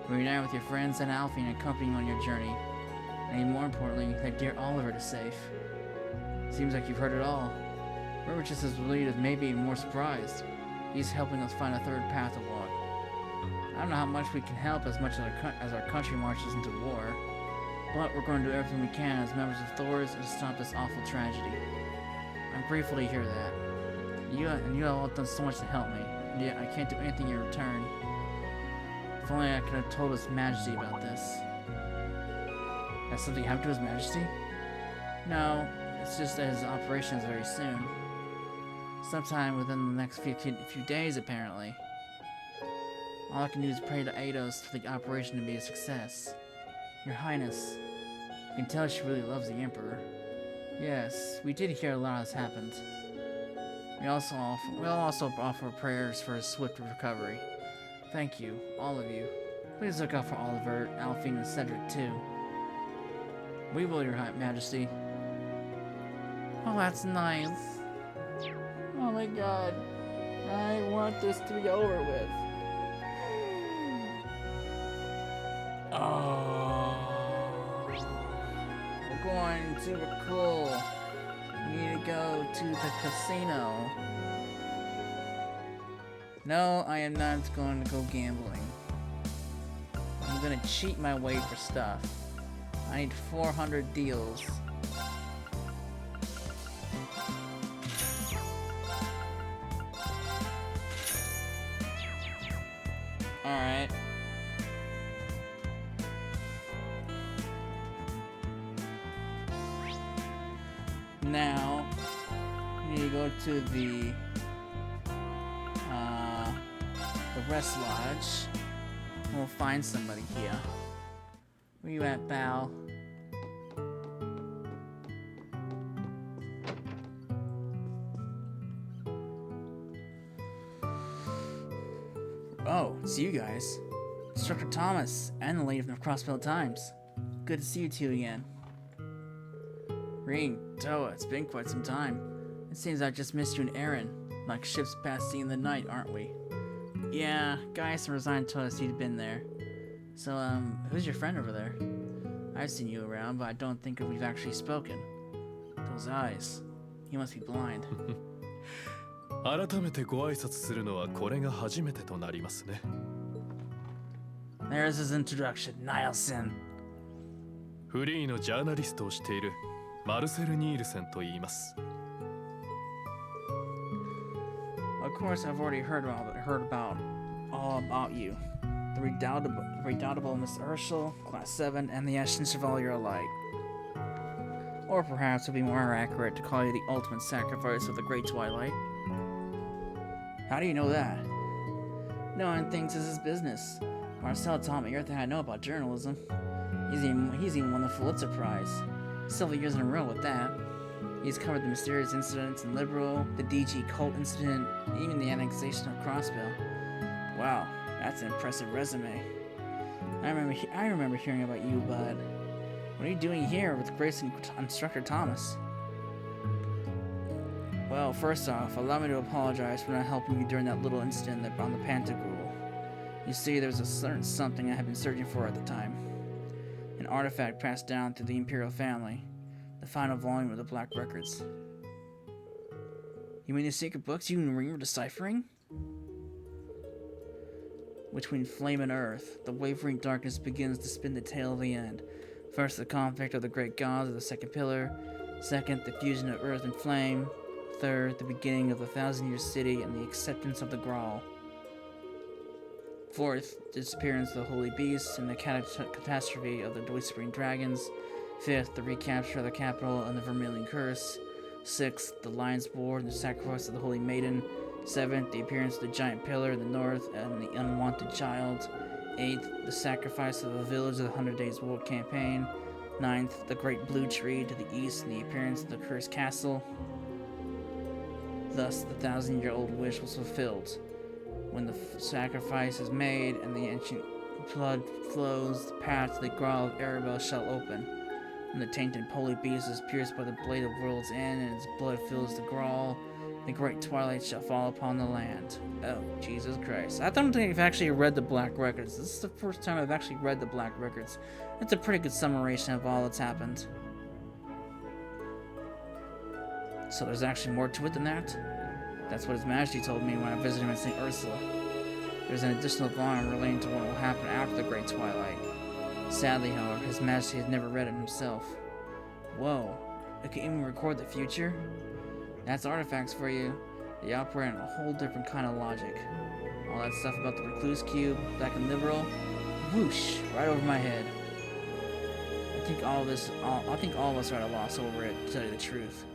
You reunite with your friends and Alfie and accompany you on your journey. And even more importantly, that dear Oliver is safe. Seems like you've heard it all. We're just as relieved as maybe even more surprised. He's helping us find a third path to walk. I don't know how much we can help as much as our country marches into war, but we're going to do everything we can as members of Thor's to stop this awful tragedy. I'm grateful to hear that. You have all done so much to help me, and yet I can't do anything in return. If only I could have told His Majesty about this. Has something happened to His Majesty? No, it's just that his operation is very soon. Sometime within the next few days, apparently. All I can do is pray to Eidos for the operation to be a success. Your Highness, you can tell she really loves the Emperor. Yes, we did hear a lot has happened. We'll also offer prayers for his swift recovery. Thank you, all of you. Please look out for Oliver, Alphine, and Cedric, too. We will, Your Majesty. Oh, that's nice. Oh my god. I want this to be over with. Oh. We're going super cool. We need to go to the casino. No, I am not going to go gambling. I'm gonna cheat my way for stuff. I need 400 deals. Alright. Now, we need to go to the rest lodge. We'll find somebody here. Where you at, Bao? Oh, it's you guys. Instructor Thomas and the lady from the Crossbell Times. Good to see you two again. Ring, Toa, it's been quite some time. It seems I just missed you and Aaron. Like ships passing in the night, aren't we? Yeah, guys from Resigned told us you'd been there. So, who's your friend over there? I've seen you around, but I don't think we've actually spoken. Those eyes. You must be blind. 改めてご挨拶するのはこれが初めてとなりますね。There's his introduction, Nielsen. フリーのジャーナリストをしているマルセル・ニールセンと言います。Of course, I've already heard all about you. The redoubtable Miss Urshel, Class 7, and the Ashen Chevalier alike. Or perhaps it would be more accurate to call you the ultimate sacrifice of the Great Twilight. How do you know that? No one thinks this is business. Marcel taught me everything I know about journalism. He's even won the Pulitzer Prize. Several years in a row with that. He's covered the mysterious incidents in Liberal, the DG cult incident, and even the annexation of Crossbell. Wow, that's an impressive resume. I remember hearing about you, bud. What are you doing here with Grace and Instructor Thomas? Well, first off, allow me to apologize for not helping you during that little incident on the Pantagruel. You see, there's a certain something I had been searching for at the time. An artifact passed down through the Imperial family. The final volume of the Black Records. You mean the secret books you and Ring were deciphering? Between flame and earth, the wavering darkness begins to spin the tale of the end. First, the conflict of the great gods of the second pillar. Second, the fusion of earth and flame. Third, the beginning of the 1,000-year city and the acceptance of the Grawl. Fourth, the disappearance of the Holy Beasts and the catastrophe of the Whispering Dragons. Fifth, the recapture of the capital and the Vermilion Curse. Sixth, the Lion's Board and the sacrifice of the Holy Maiden. Seventh, the appearance of the Giant Pillar in the north and the Unwanted Child. Eighth, the sacrifice of the village of the 100 Days War campaign. Ninth, the Great Blue Tree to the east and the appearance of the Cursed Castle. Thus, the 1,000-year-old wish was fulfilled. When the sacrifice is made and the ancient blood flows, the path to the grotto of Erebel shall open. When the tainted holy beast is pierced by the blade of world's end and its blood fills the grotto, the great twilight shall fall upon the land. Oh, Jesus Christ. I don't think I've actually read the Black Records. This is the first time I've actually read the Black Records. It's a pretty good summation of all that's happened. So there's actually more to it than that? That's what His Majesty told me when I visited him in St. Ursula. There's an additional volume relating to what will happen after the Great Twilight. Sadly, however, His Majesty has never read it himself. Whoa, it can even record the future? That's artifacts for you. They operate on a whole different kind of logic. All that stuff about the recluse cube, black and liberal, whoosh, right over my head. I think all of us are at a loss over it, to tell you the truth.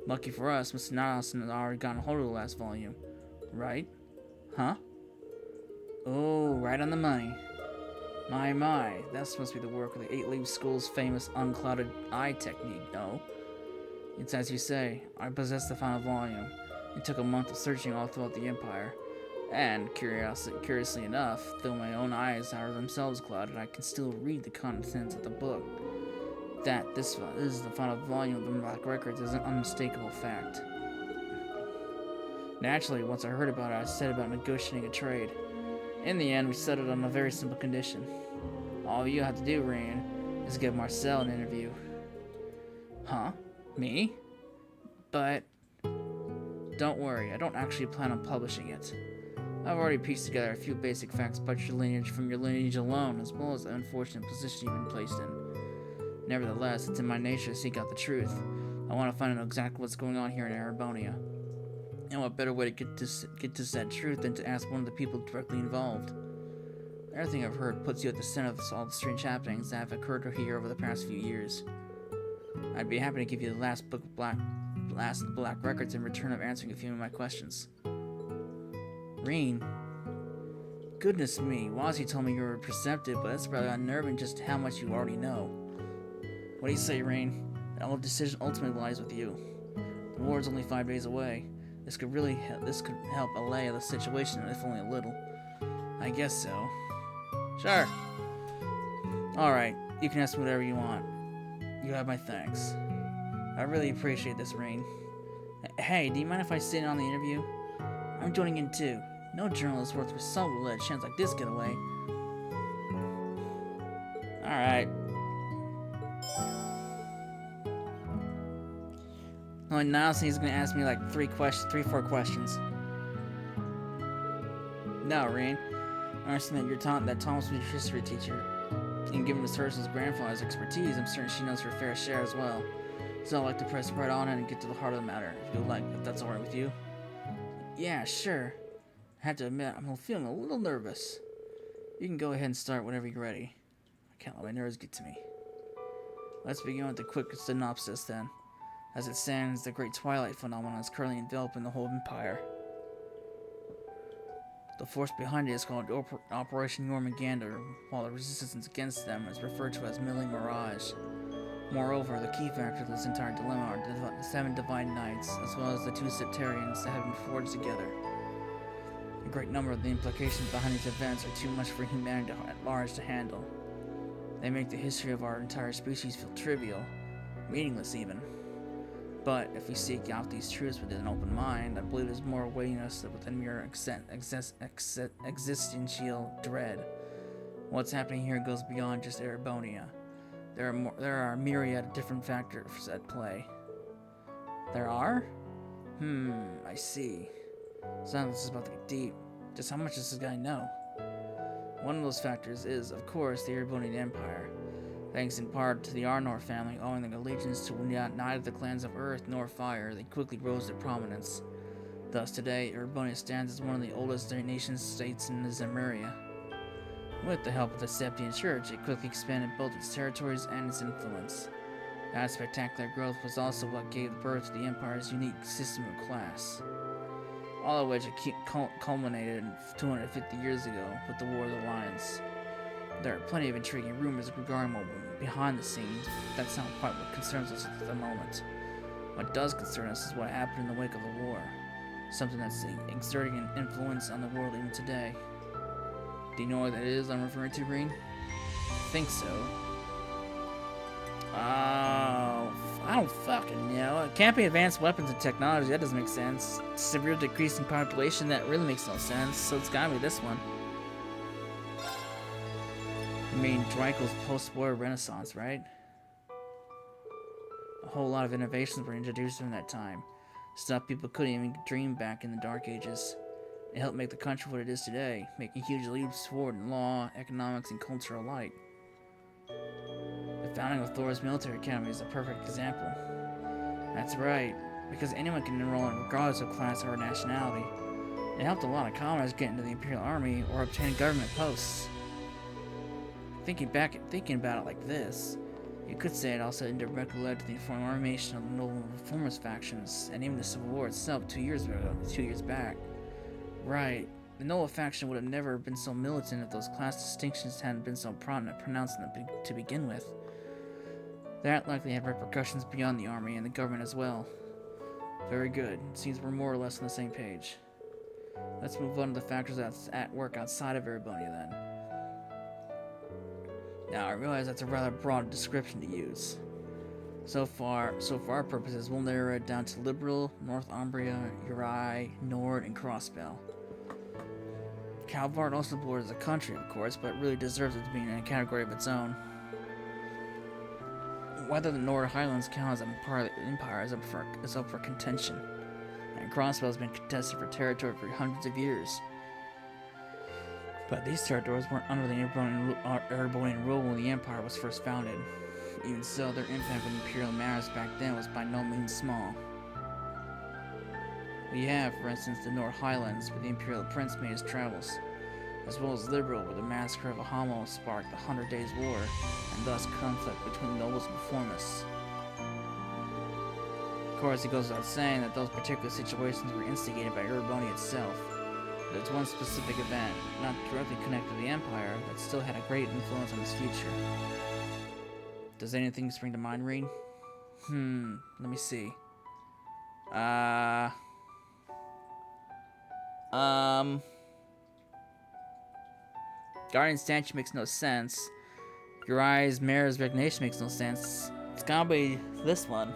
Lucky for us, Mr. Nielsen had already gotten hold of the last volume. Right? Huh? Oh, right on the money. My, that's supposed to be the work of the Eight-Leaf School's famous unclouded eye technique, no? It's as you say, I possess the final volume. It took a month of searching all throughout the Empire. And, curiously enough, though my own eyes are themselves clouded, I can still read the contents of the book. That this is the final volume of the Black Records is an unmistakable fact. Naturally, once I heard about it, I set about negotiating a trade. In the end, we settled on a very simple condition. All you have to do, Rain, is give Marcel an interview. Huh? Me? But don't worry, I don't actually plan on publishing it. I've already pieced together a few basic facts about your lineage from your lineage alone, as well as the unfortunate position you've been placed in. Nevertheless, it's in my nature to seek out the truth. I want to find out exactly what's going on here in Erebonia. And what better way to get to said truth than to ask one of the people directly involved? Everything I've heard puts you at the center of all the strange happenings that have occurred here over the past few years. I'd be happy to give you the last Black Records in return of answering a few of my questions. Reen. Goodness me, Wazzy told me you were perceptive, but it's rather unnerving just how much you already know. What do you say, Reen? All decision ultimately lies with you. The war's only 5 days away. This could help allay the situation, if only a little. I guess so. Sure. Alright, you can ask me whatever you want. You have my thanks. I really appreciate this, Rain. Hey, do you mind if I sit in on the interview? I'm joining in too. No journalist worth his salt will let a chance like this get away. Alright. Well, now he's gonna ask me like 4 questions. Now, Rain, I understand that Thomas was your history teacher. And given Miss Herschel's grandfather's expertise, I'm certain she knows her fair share as well. So I'd like to press right on and get to the heart of the matter, if that's alright with you. Yeah, sure. I have to admit, I'm feeling a little nervous. You can go ahead and start whenever you're ready. I can't let my nerves get to me. Let's begin with the quick synopsis then. As it stands, the Great Twilight phenomenon is currently enveloping the whole Empire. The force behind it is called Operation Jormungandr, while the resistance against them is referred to as Milling Mirage. Moreover, the key factor of this entire dilemma are the 7 Divine Knights, as well as the 2 Septarians that have been forged together. A great number of the implications behind these events are too much for humanity at large to handle. They make the history of our entire species feel trivial, meaningless even. But if we seek out these truths with an open mind, I believe there's more awaiting us than mere existential dread. What's happening here goes beyond just Erebonia. There are a myriad of different factors at play. There are? I see. Sounds this is about to get deep. Just how much does this guy know? One of those factors is, of course, the Erebonian Empire. Thanks in part to the Arnor family owing their allegiance to neither the clans of Earth nor Fire, they quickly rose to prominence. Thus today, Erebonia stands as one of the oldest nation-states in the Zemuria. With the help of the Septian Church, it quickly expanded both its territories and its influence. That spectacular growth was also what gave birth to the Empire's unique system of class. All of which culminated 250 years ago with the War of the Lions. There are plenty of intriguing rumors regarding what went behind the scenes, but that's not quite what concerns us at the moment. What does concern us is what happened in the wake of the war. something that's exerting an influence on the world even today. Do you know what that is I'm referring to, Green? I think so. Oh, I don't fucking know. It can't be advanced weapons and technology. That doesn't make sense. Severe decrease in population. That really makes no sense. So it's gotta be this one. I mean, Dreikel's post-war renaissance, right? A whole lot of innovations were introduced during that time. Stuff people couldn't even dream back in the Dark Ages. It helped make the country what it is today, making huge leaps forward in law, economics, and culture alike. The founding of Thor's military academy is a perfect example. That's right, because anyone can enroll in regardless of class or nationality. It helped a lot of commoners get into the Imperial Army or obtain government posts. Thinking about it like this, you could say it also indirectly led to the formation of the noble reformist factions, and even the Civil War itself 2 years back. Right, the noble faction would have never been so militant if those class distinctions hadn't been so pronounced to begin with. That likely had repercussions beyond the army and the government as well. Very good, it seems we're more or less on the same page. Let's move on to the factors that's at work outside of Erebonia then. Now, I realize that's a rather broad description to use. So for our purposes, we'll narrow it down to Liberal, Northumbria, Uri, Nord, and Crossbell. Calvard also borders the country, of course, but really deserves it to be in a category of its own. Whether the Nord Highlands count as a part of the Empire is up for contention, and Crossbell has been contested for territory for hundreds of years. But these territories weren't under the Erebonian rule when the Empire was first founded. Even so, their impact on imperial matters back then was by no means small. We have, for instance, the North Highlands, where the Imperial Prince made his travels, as well as Liberal, where the massacre of Ahamo sparked the 100 Days' War, and thus conflict between nobles and reformists. Of course, it goes without saying that those particular situations were instigated by Erebonia itself. There's one specific event, not directly connected to the Empire, that still had a great influence on its future. Does anything spring to mind, Reed? Let me see. Guardian statue makes no sense. Uri's mayor's resignation makes no sense. It's gotta be this one.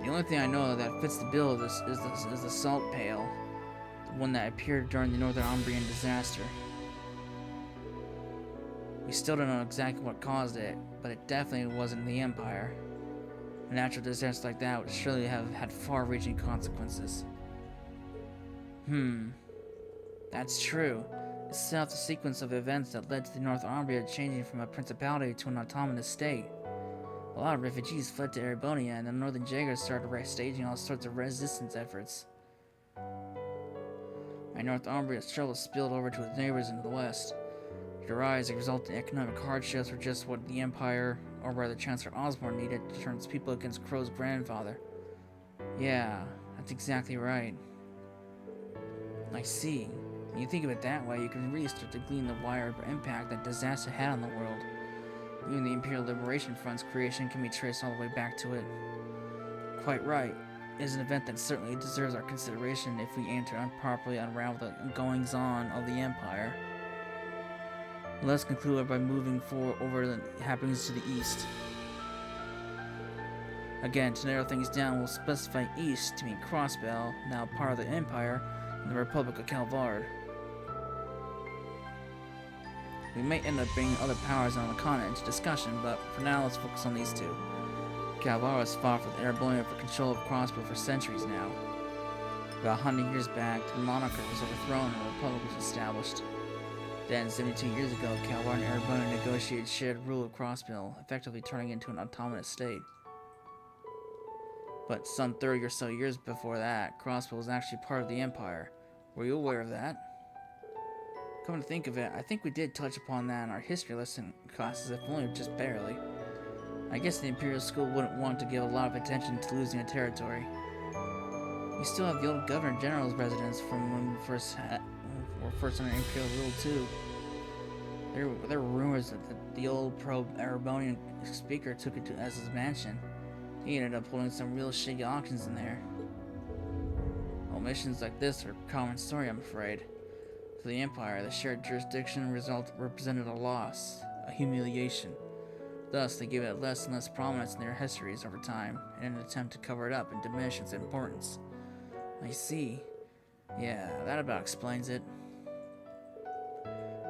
The only thing I know that fits the bill is the salt pail, the one that appeared during the Northumbrian disaster. We still don't know exactly what caused it, but it definitely wasn't the Empire. A natural disaster like that would surely have had far-reaching consequences. That's true. It set off the sequence of events that led to the Northumbria changing from a principality to an autonomous state. A lot of refugees fled to Erebonia, and the Northern Jaegers started staging all sorts of resistance efforts. And Northumbria's trouble spilled over to its neighbors in the west. Uri's resulting economic hardships were just what the Empire, or rather Chancellor Osborne, needed to turn its people against Crow's grandfather. Yeah, that's exactly right. I see. When you think of it that way, you can really start to glean the wider impact that disaster had on the world. Even the Imperial Liberation Front's creation can be traced all the way back to it. Quite right. It is an event that certainly deserves our consideration if we aim to properly unravel the goings-on of the Empire. Let's conclude by moving forward over the happenings to the east. Again, to narrow things down, we'll specify east to mean Crossbell, now part of the Empire, and the Republic of Calvard. We may end up bringing other powers on the continent into discussion, but for now let's focus on these two. Calvard has fought with Erebonia for control of Crossbell for centuries now. About 100 years back, the monarchy was overthrown and a republic was established. Then, 72 years ago, Calvard and Erebonia negotiated shared rule of Crossbell, effectively turning it into an autonomous state. But some 30 or so years before that, Crossbell was actually part of the Empire. Were you aware of that? Come to think of it, I think we did touch upon that in our history lesson classes, if only just barely. I guess the Imperial School wouldn't want to give a lot of attention to losing a territory. We still have the old Governor General's residence from when we were first under Imperial rule too. There were rumors that the old pro-Erebonian speaker took it as his mansion. He ended up holding some real shitty auctions in there. Missions like this are a common story, I'm afraid. For the Empire, the shared jurisdiction represented a loss, a humiliation. Thus, they gave it less and less prominence in their histories over time, in an attempt to cover it up and diminish its importance. I see. Yeah, that about explains it.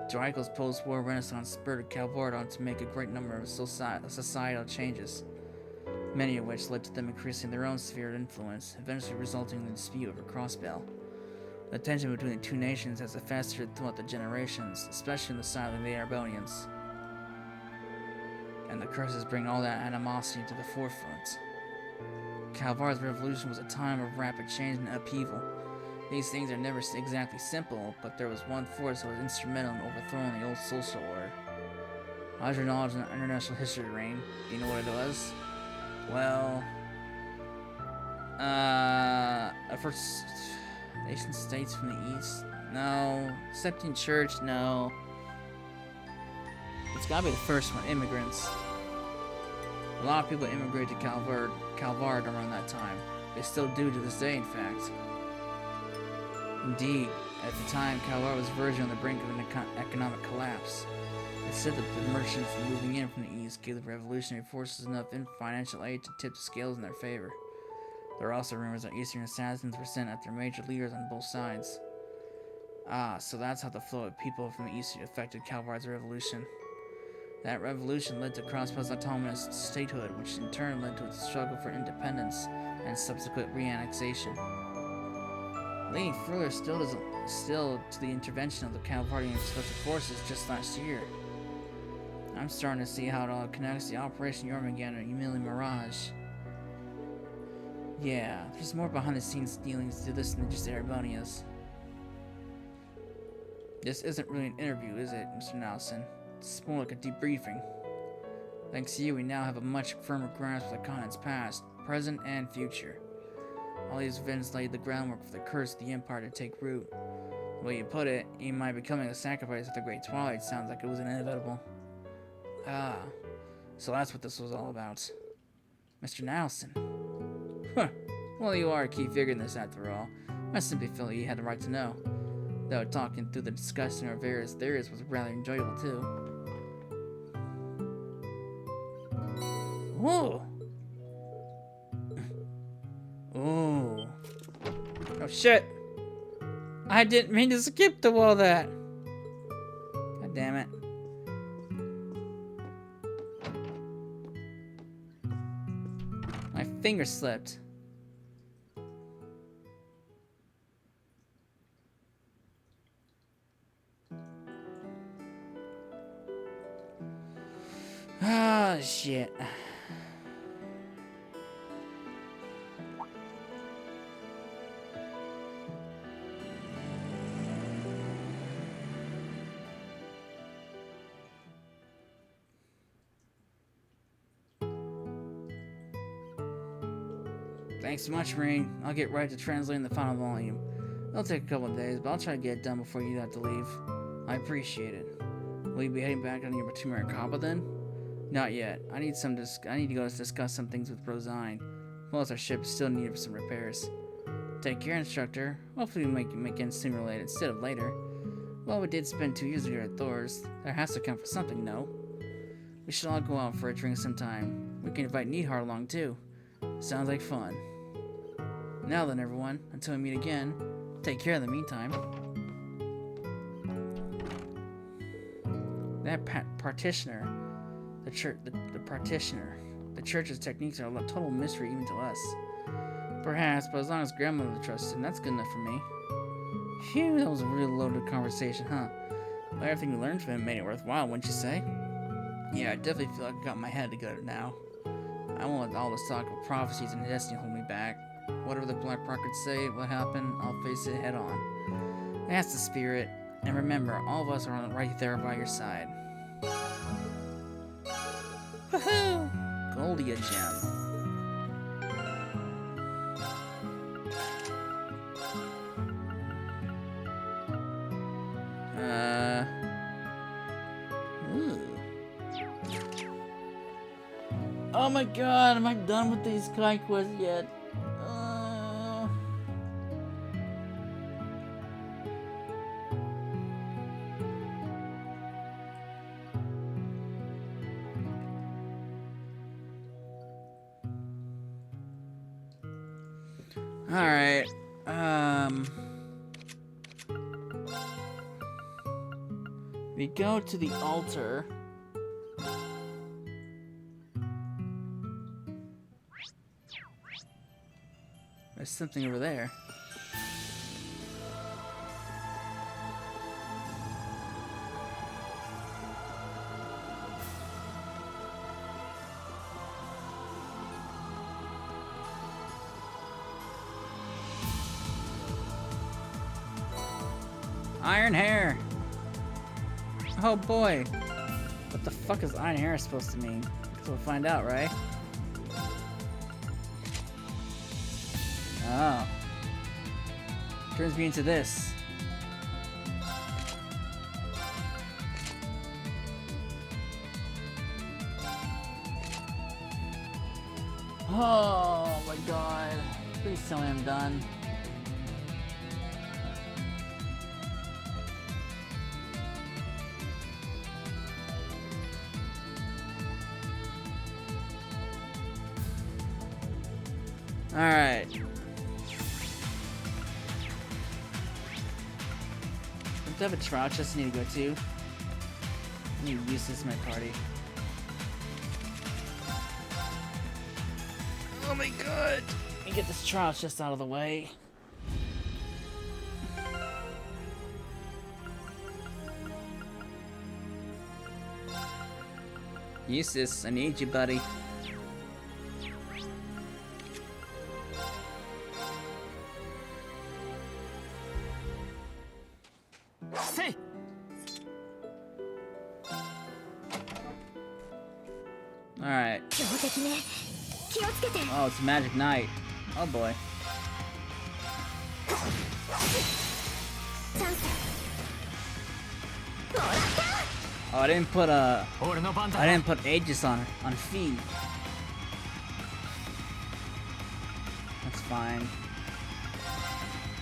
Draco's post-war renaissance spurred Calvardon to make a great number of societal changes, many of which led to them increasing their own sphere of influence, eventually resulting in the dispute over Crossbell. The tension between the two nations has festered throughout the generations, especially on the side of the Erebonians. And the curses bring all that animosity to the forefront. Calvar's revolution was a time of rapid change and upheaval. These things are never exactly simple, but there was one force that was instrumental in overthrowing the old social order. How's your knowledge in international history, Rain? Do you know what it was? Well, first nation states from the east? No. Septine Church? No. It's gotta be the first one, immigrants. A lot of people immigrated to Calvard around that time. They still do to this day, in fact. Indeed, at the time, Calvard was verging on the brink of an economic collapse. It said that the merchants moving in from the east gave the revolutionary forces enough financial aid to tip the scales in their favor. There are also rumors that Eastern assassins were sent after major leaders on both sides. Ah, so that's how the flow of people from the east affected Calvard's revolution. That revolution led to Crossbell's autonomous statehood, which in turn led to its struggle for independence and subsequent re-annexation. Leading further still to the intervention of the Calvardian Special Forces just last year. I'm starting to see how it all connects to Operation Jormungand and Emily Mirage. Yeah, there's more behind-the-scenes dealings to this than just Erebonia's. This isn't really an interview, is it, Mr. Nelson? It's more like a debriefing. Thanks to you, we now have a much firmer grasp of the continent's past, present, and future. All these events laid the groundwork for the curse of the Empire to take root. The way you put it, even my becoming a sacrifice of the Great Twilight sounds like it was inevitable. Ah, so that's what this was all about. Mr. Nelson. Huh. Well, you are a key figure in this after all. I simply felt you had the right to know. Though talking through the discussion of various theories was rather enjoyable too. Whoa! Oh. Oh shit! I didn't mean to skip through all that! God damn it. My finger slipped. Ah, shit. Thanks so much, Rain. I'll get right to translating the final volume. It'll take a couple of days, but I'll try to get it done before you have to leave. I appreciate it. Will you be heading back on your to Maracaba then? Not yet. I need to go discuss some things with Rosine. Plus, our ship is still needed for some repairs. Take care, instructor. Hopefully we make it sooner or later instead of later. Well, we did spend 2 years together at Thor's. There has to come for something, no? We should all go out for a drink sometime. We can invite Needhart along too. Sounds like fun. Now then, everyone, until we meet again, take care in the meantime. That partitioner, the partitioner, the church's techniques are a total mystery even to us. Perhaps, but as long as grandmother trusts him, that's good enough for me. Phew, that was a real loaded conversation, huh? But everything we learned from him made it worthwhile, wouldn't you say? Yeah, I definitely feel like I got my head together now. I won't let all this talk of prophecies and destiny hold me back. Whatever the Black Records say, what happened, I'll face it head on. That's the spirit. And remember, all of us are right there by your side. Woohoo! Goldia gem. Oh my god, am I done with these Sidequests yet? Alright. We go to the altar. There's something over there. Iron hair! Oh boy! What the fuck is iron hair supposed to mean? Guess we'll find out, right? Oh. Turns me into this. Oh my god. Please tell me I'm done. Alright. Do I have a trial chest I need to go to? I need to use this in my party. Oh my god! Let me get this trial chest out of the way. Eustace, I need you, buddy. Alright. Oh, it's Magic Knight. Oh boy. Oh, I didn't put Aegis on feet. That's fine.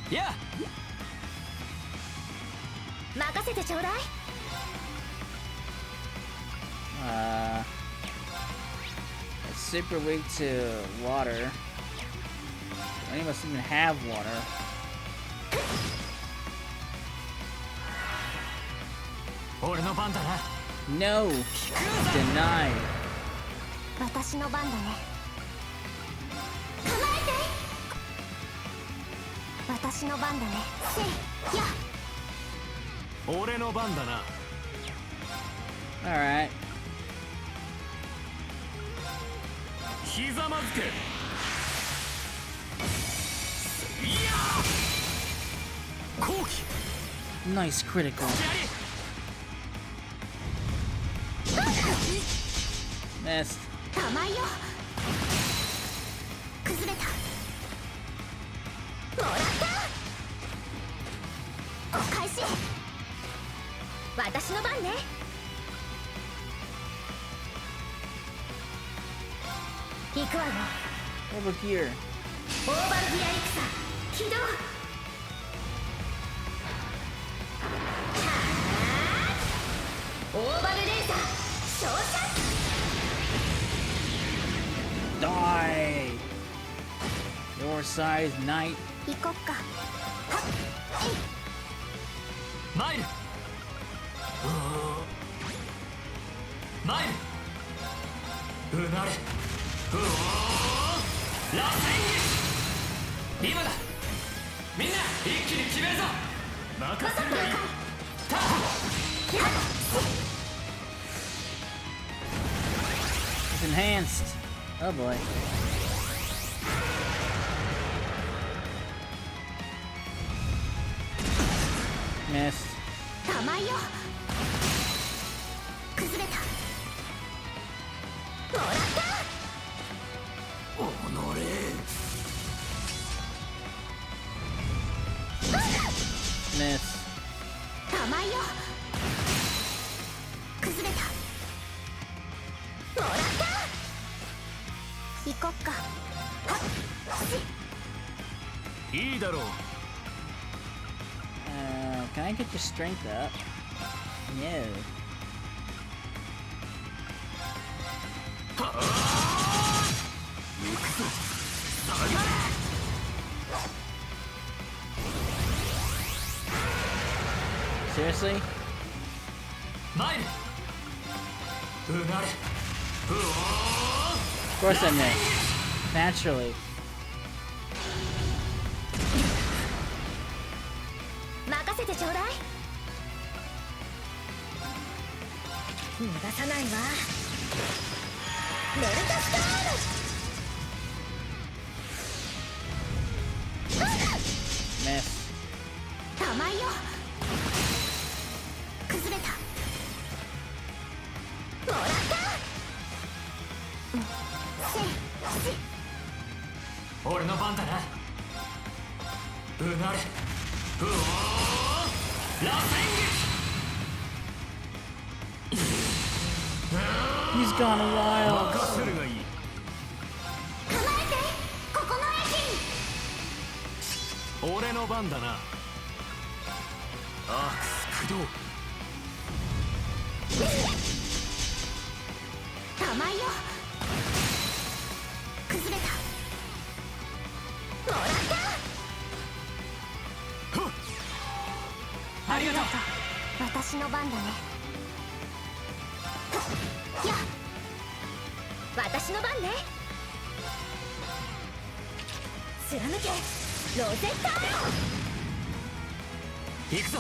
Yeah. It's super weak to water. Any of us even have water. No! Denied. Alright. Nice critical. Missed. Over here. Die! Your size knight. Mine. Mine. It's enhanced. Oh boy. Missed. Miss. Can I get your strength up? No. Seriously? 参るうなれ Of course I missed. Naturally. 任せてちょうだい。逃がさないわ。メルトストーム。 Miss. 玉井よ。崩れた。もらった。俺の番だなうなれうおー螺旋 He's gone 撃 wild. 任せるがいい構えて。ここの駅。俺の番だなアークス駆動玉井よ。崩れた。もらった。ありがとう私の番だね。やっ私の番ね。貫けロゼッター行くぞ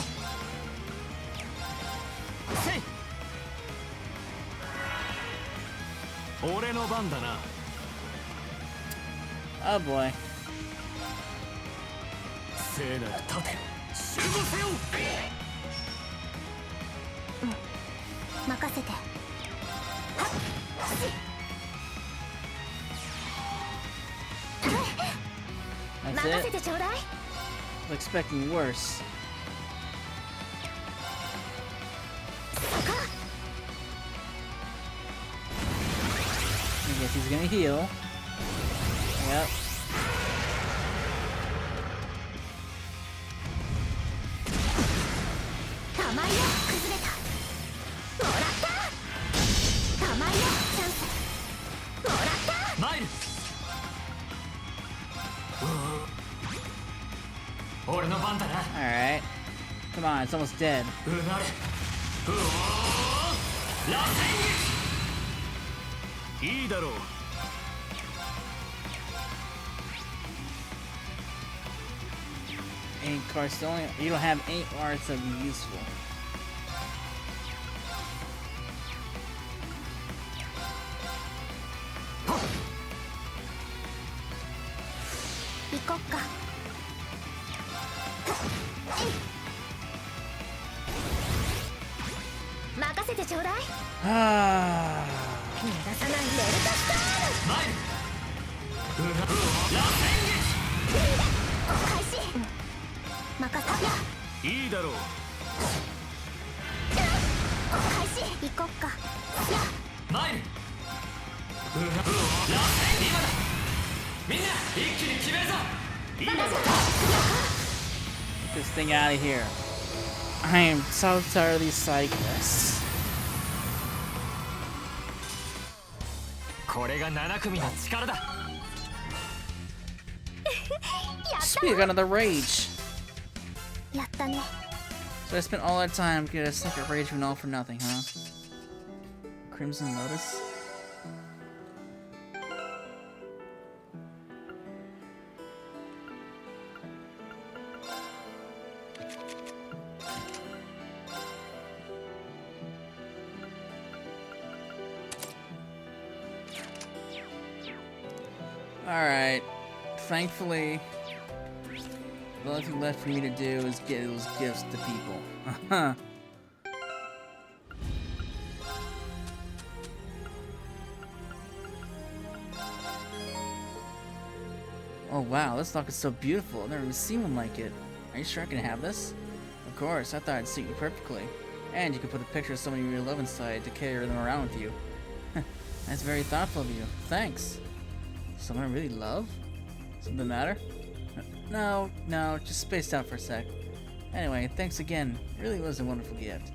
せい俺の番だな Oh boy. 聖なる盾集合せよ任せて。はっし That's 任せ it. てちょうだい。 I was expecting worse. そこ。 I guess he's gonna heal. Yep. 玉井よ。崩れた。もらった。玉井よ。チャンス。もらった。参る俺の番だな Alright. Come on, it's almost dead. うなれうおー螺旋撃いいだろう 8 cards only. You don't have 8 arts that would be useful. 行こっか。任せてちょうだい。 Ah. 逃がさないメルトストーム。参るうな螺旋開始。任せや。撃いいだろう開始。行こっか。や。参るうな螺旋今だみんな一気に決めるぞいいだろう Get this thing out of here. I am so tired of these side quests. これが7組の力だ Speak another rage. やったね。 So I spent all that time to get a second rage from all for nothing, huh? Crimson Lotus? Alright. Thankfully, the only thing left for me to do is get those gifts to people. Oh wow, this lock is so beautiful. I've never even seen one like it. Are you sure I can have this? Of course, I thought it'd suit you perfectly. And you could put a picture of someone you really love inside to carry them around with you. That's very thoughtful of you. Thanks. Someone I really love? Something the matter? No, just spaced out for a sec. Anyway, thanks again. It really was a wonderful gift.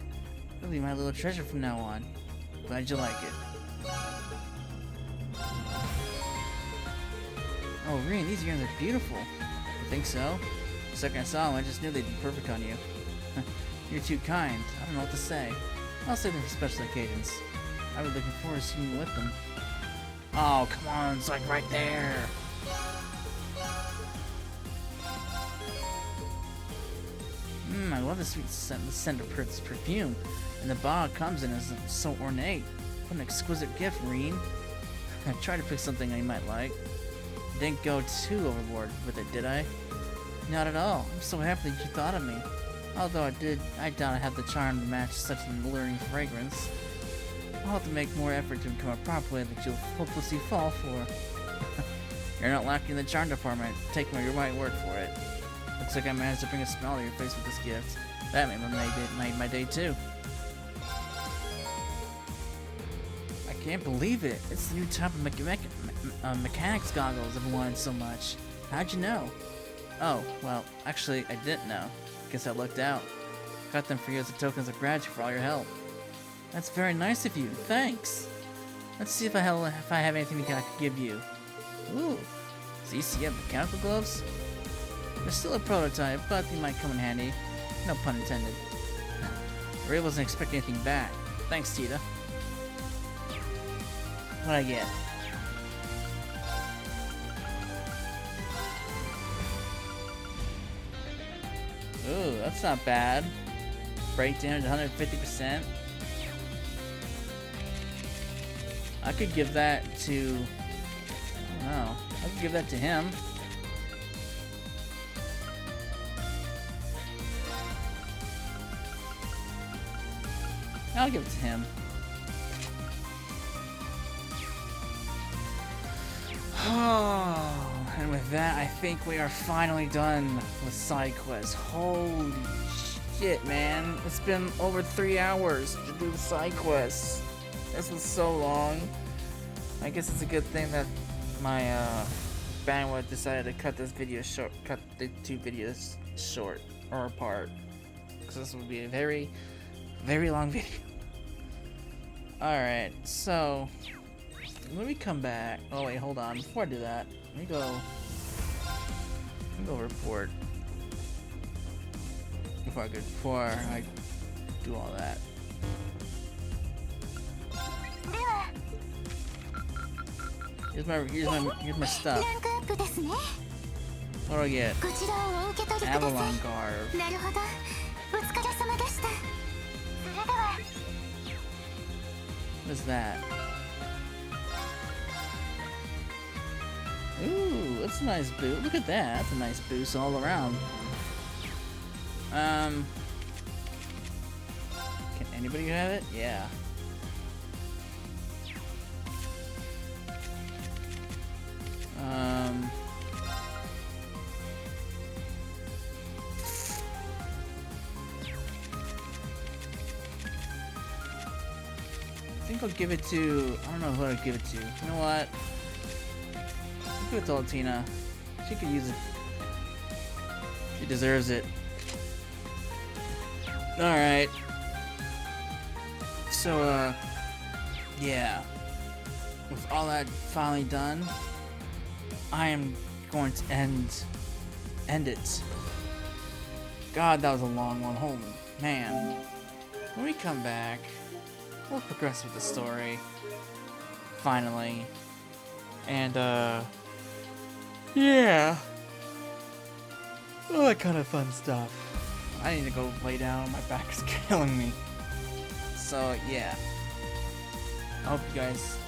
It'll be my little treasure from now on. Glad you like it. Oh, Reen, these earrings are beautiful. I think so. The second I saw them, I just knew they'd be perfect on you. You're too kind. I don't know what to say. I'll save them for special occasions. I've been looking forward to seeing you with them. Oh, come on, it's like right there. I love the sweet scent, the scent of this perfume. And the bottle it comes in is so ornate. What an exquisite gift, Reen. I tried to pick something I might like. Didn't go too overboard with it, did I? Not at all. I'm so happy that you thought of me. Although I doubt I have the charm to match such an alluring fragrance. I'll have to make more effort to become a prop way that you'll hopelessly fall for. You're not lacking in the charm department. Take your right word for it. Looks like I managed to bring a smile to your face with this gift. That made my day too. I can't believe it. It's the new type of mechanics goggles I've wanted so much. How'd you know? Oh, well, actually, I didn't know. Guess I lucked out. Got them for you as a token of gratitude for all your help. That's very nice of you. Thanks. Let's see if I have anything I could give you. Ooh. ZCM mechanical gloves? They're still a prototype, but they might come in handy. No pun intended. Ray wasn't expecting anything back. Thanks, Tita. What'd I get? Ooh, that's not bad. Breakdown to 150%. I could give that to... I don't know. I could give that to him. I'll give it to him. Oh, and with that, I think we are finally done with Sidequest. Holy shit, man. It's been over 3 hours to do the Sidequest. This was so long. I guess it's a good thing that my bandwidth decided to cut this video short, cut the 2 videos short or apart. Because this would be a very, very long video. Alright, so let me come back. Oh wait, hold on. Before I do that, let me go report. Before I do all that. Here's my stuff. What do I get? Avalon Garb. What is that? Ooh, that's a nice boot. Look at that. That's a nice boost all around. Can anybody have it? Yeah. I think I'll give it to... I don't know who I'd give it to. You know what? I'll give it to Latina. She could use it. She deserves it. Alright. So, yeah. With all that finally done, I am going to end it. God, that was a long one. Holy man. When we come back, we'll progress with the story. Finally. And, yeah. All that kind of fun stuff. I need to go lay down. My back is killing me. So, yeah. I hope you guys...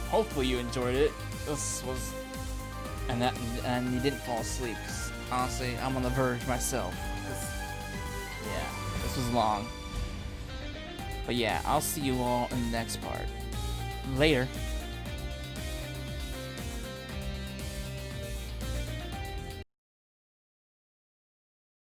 Hopefully you enjoyed it. This was... And you didn't fall asleep. 'Cause honestly, I'm on the verge myself. Yeah, this was long. But yeah, I'll see you all in the next part. Later.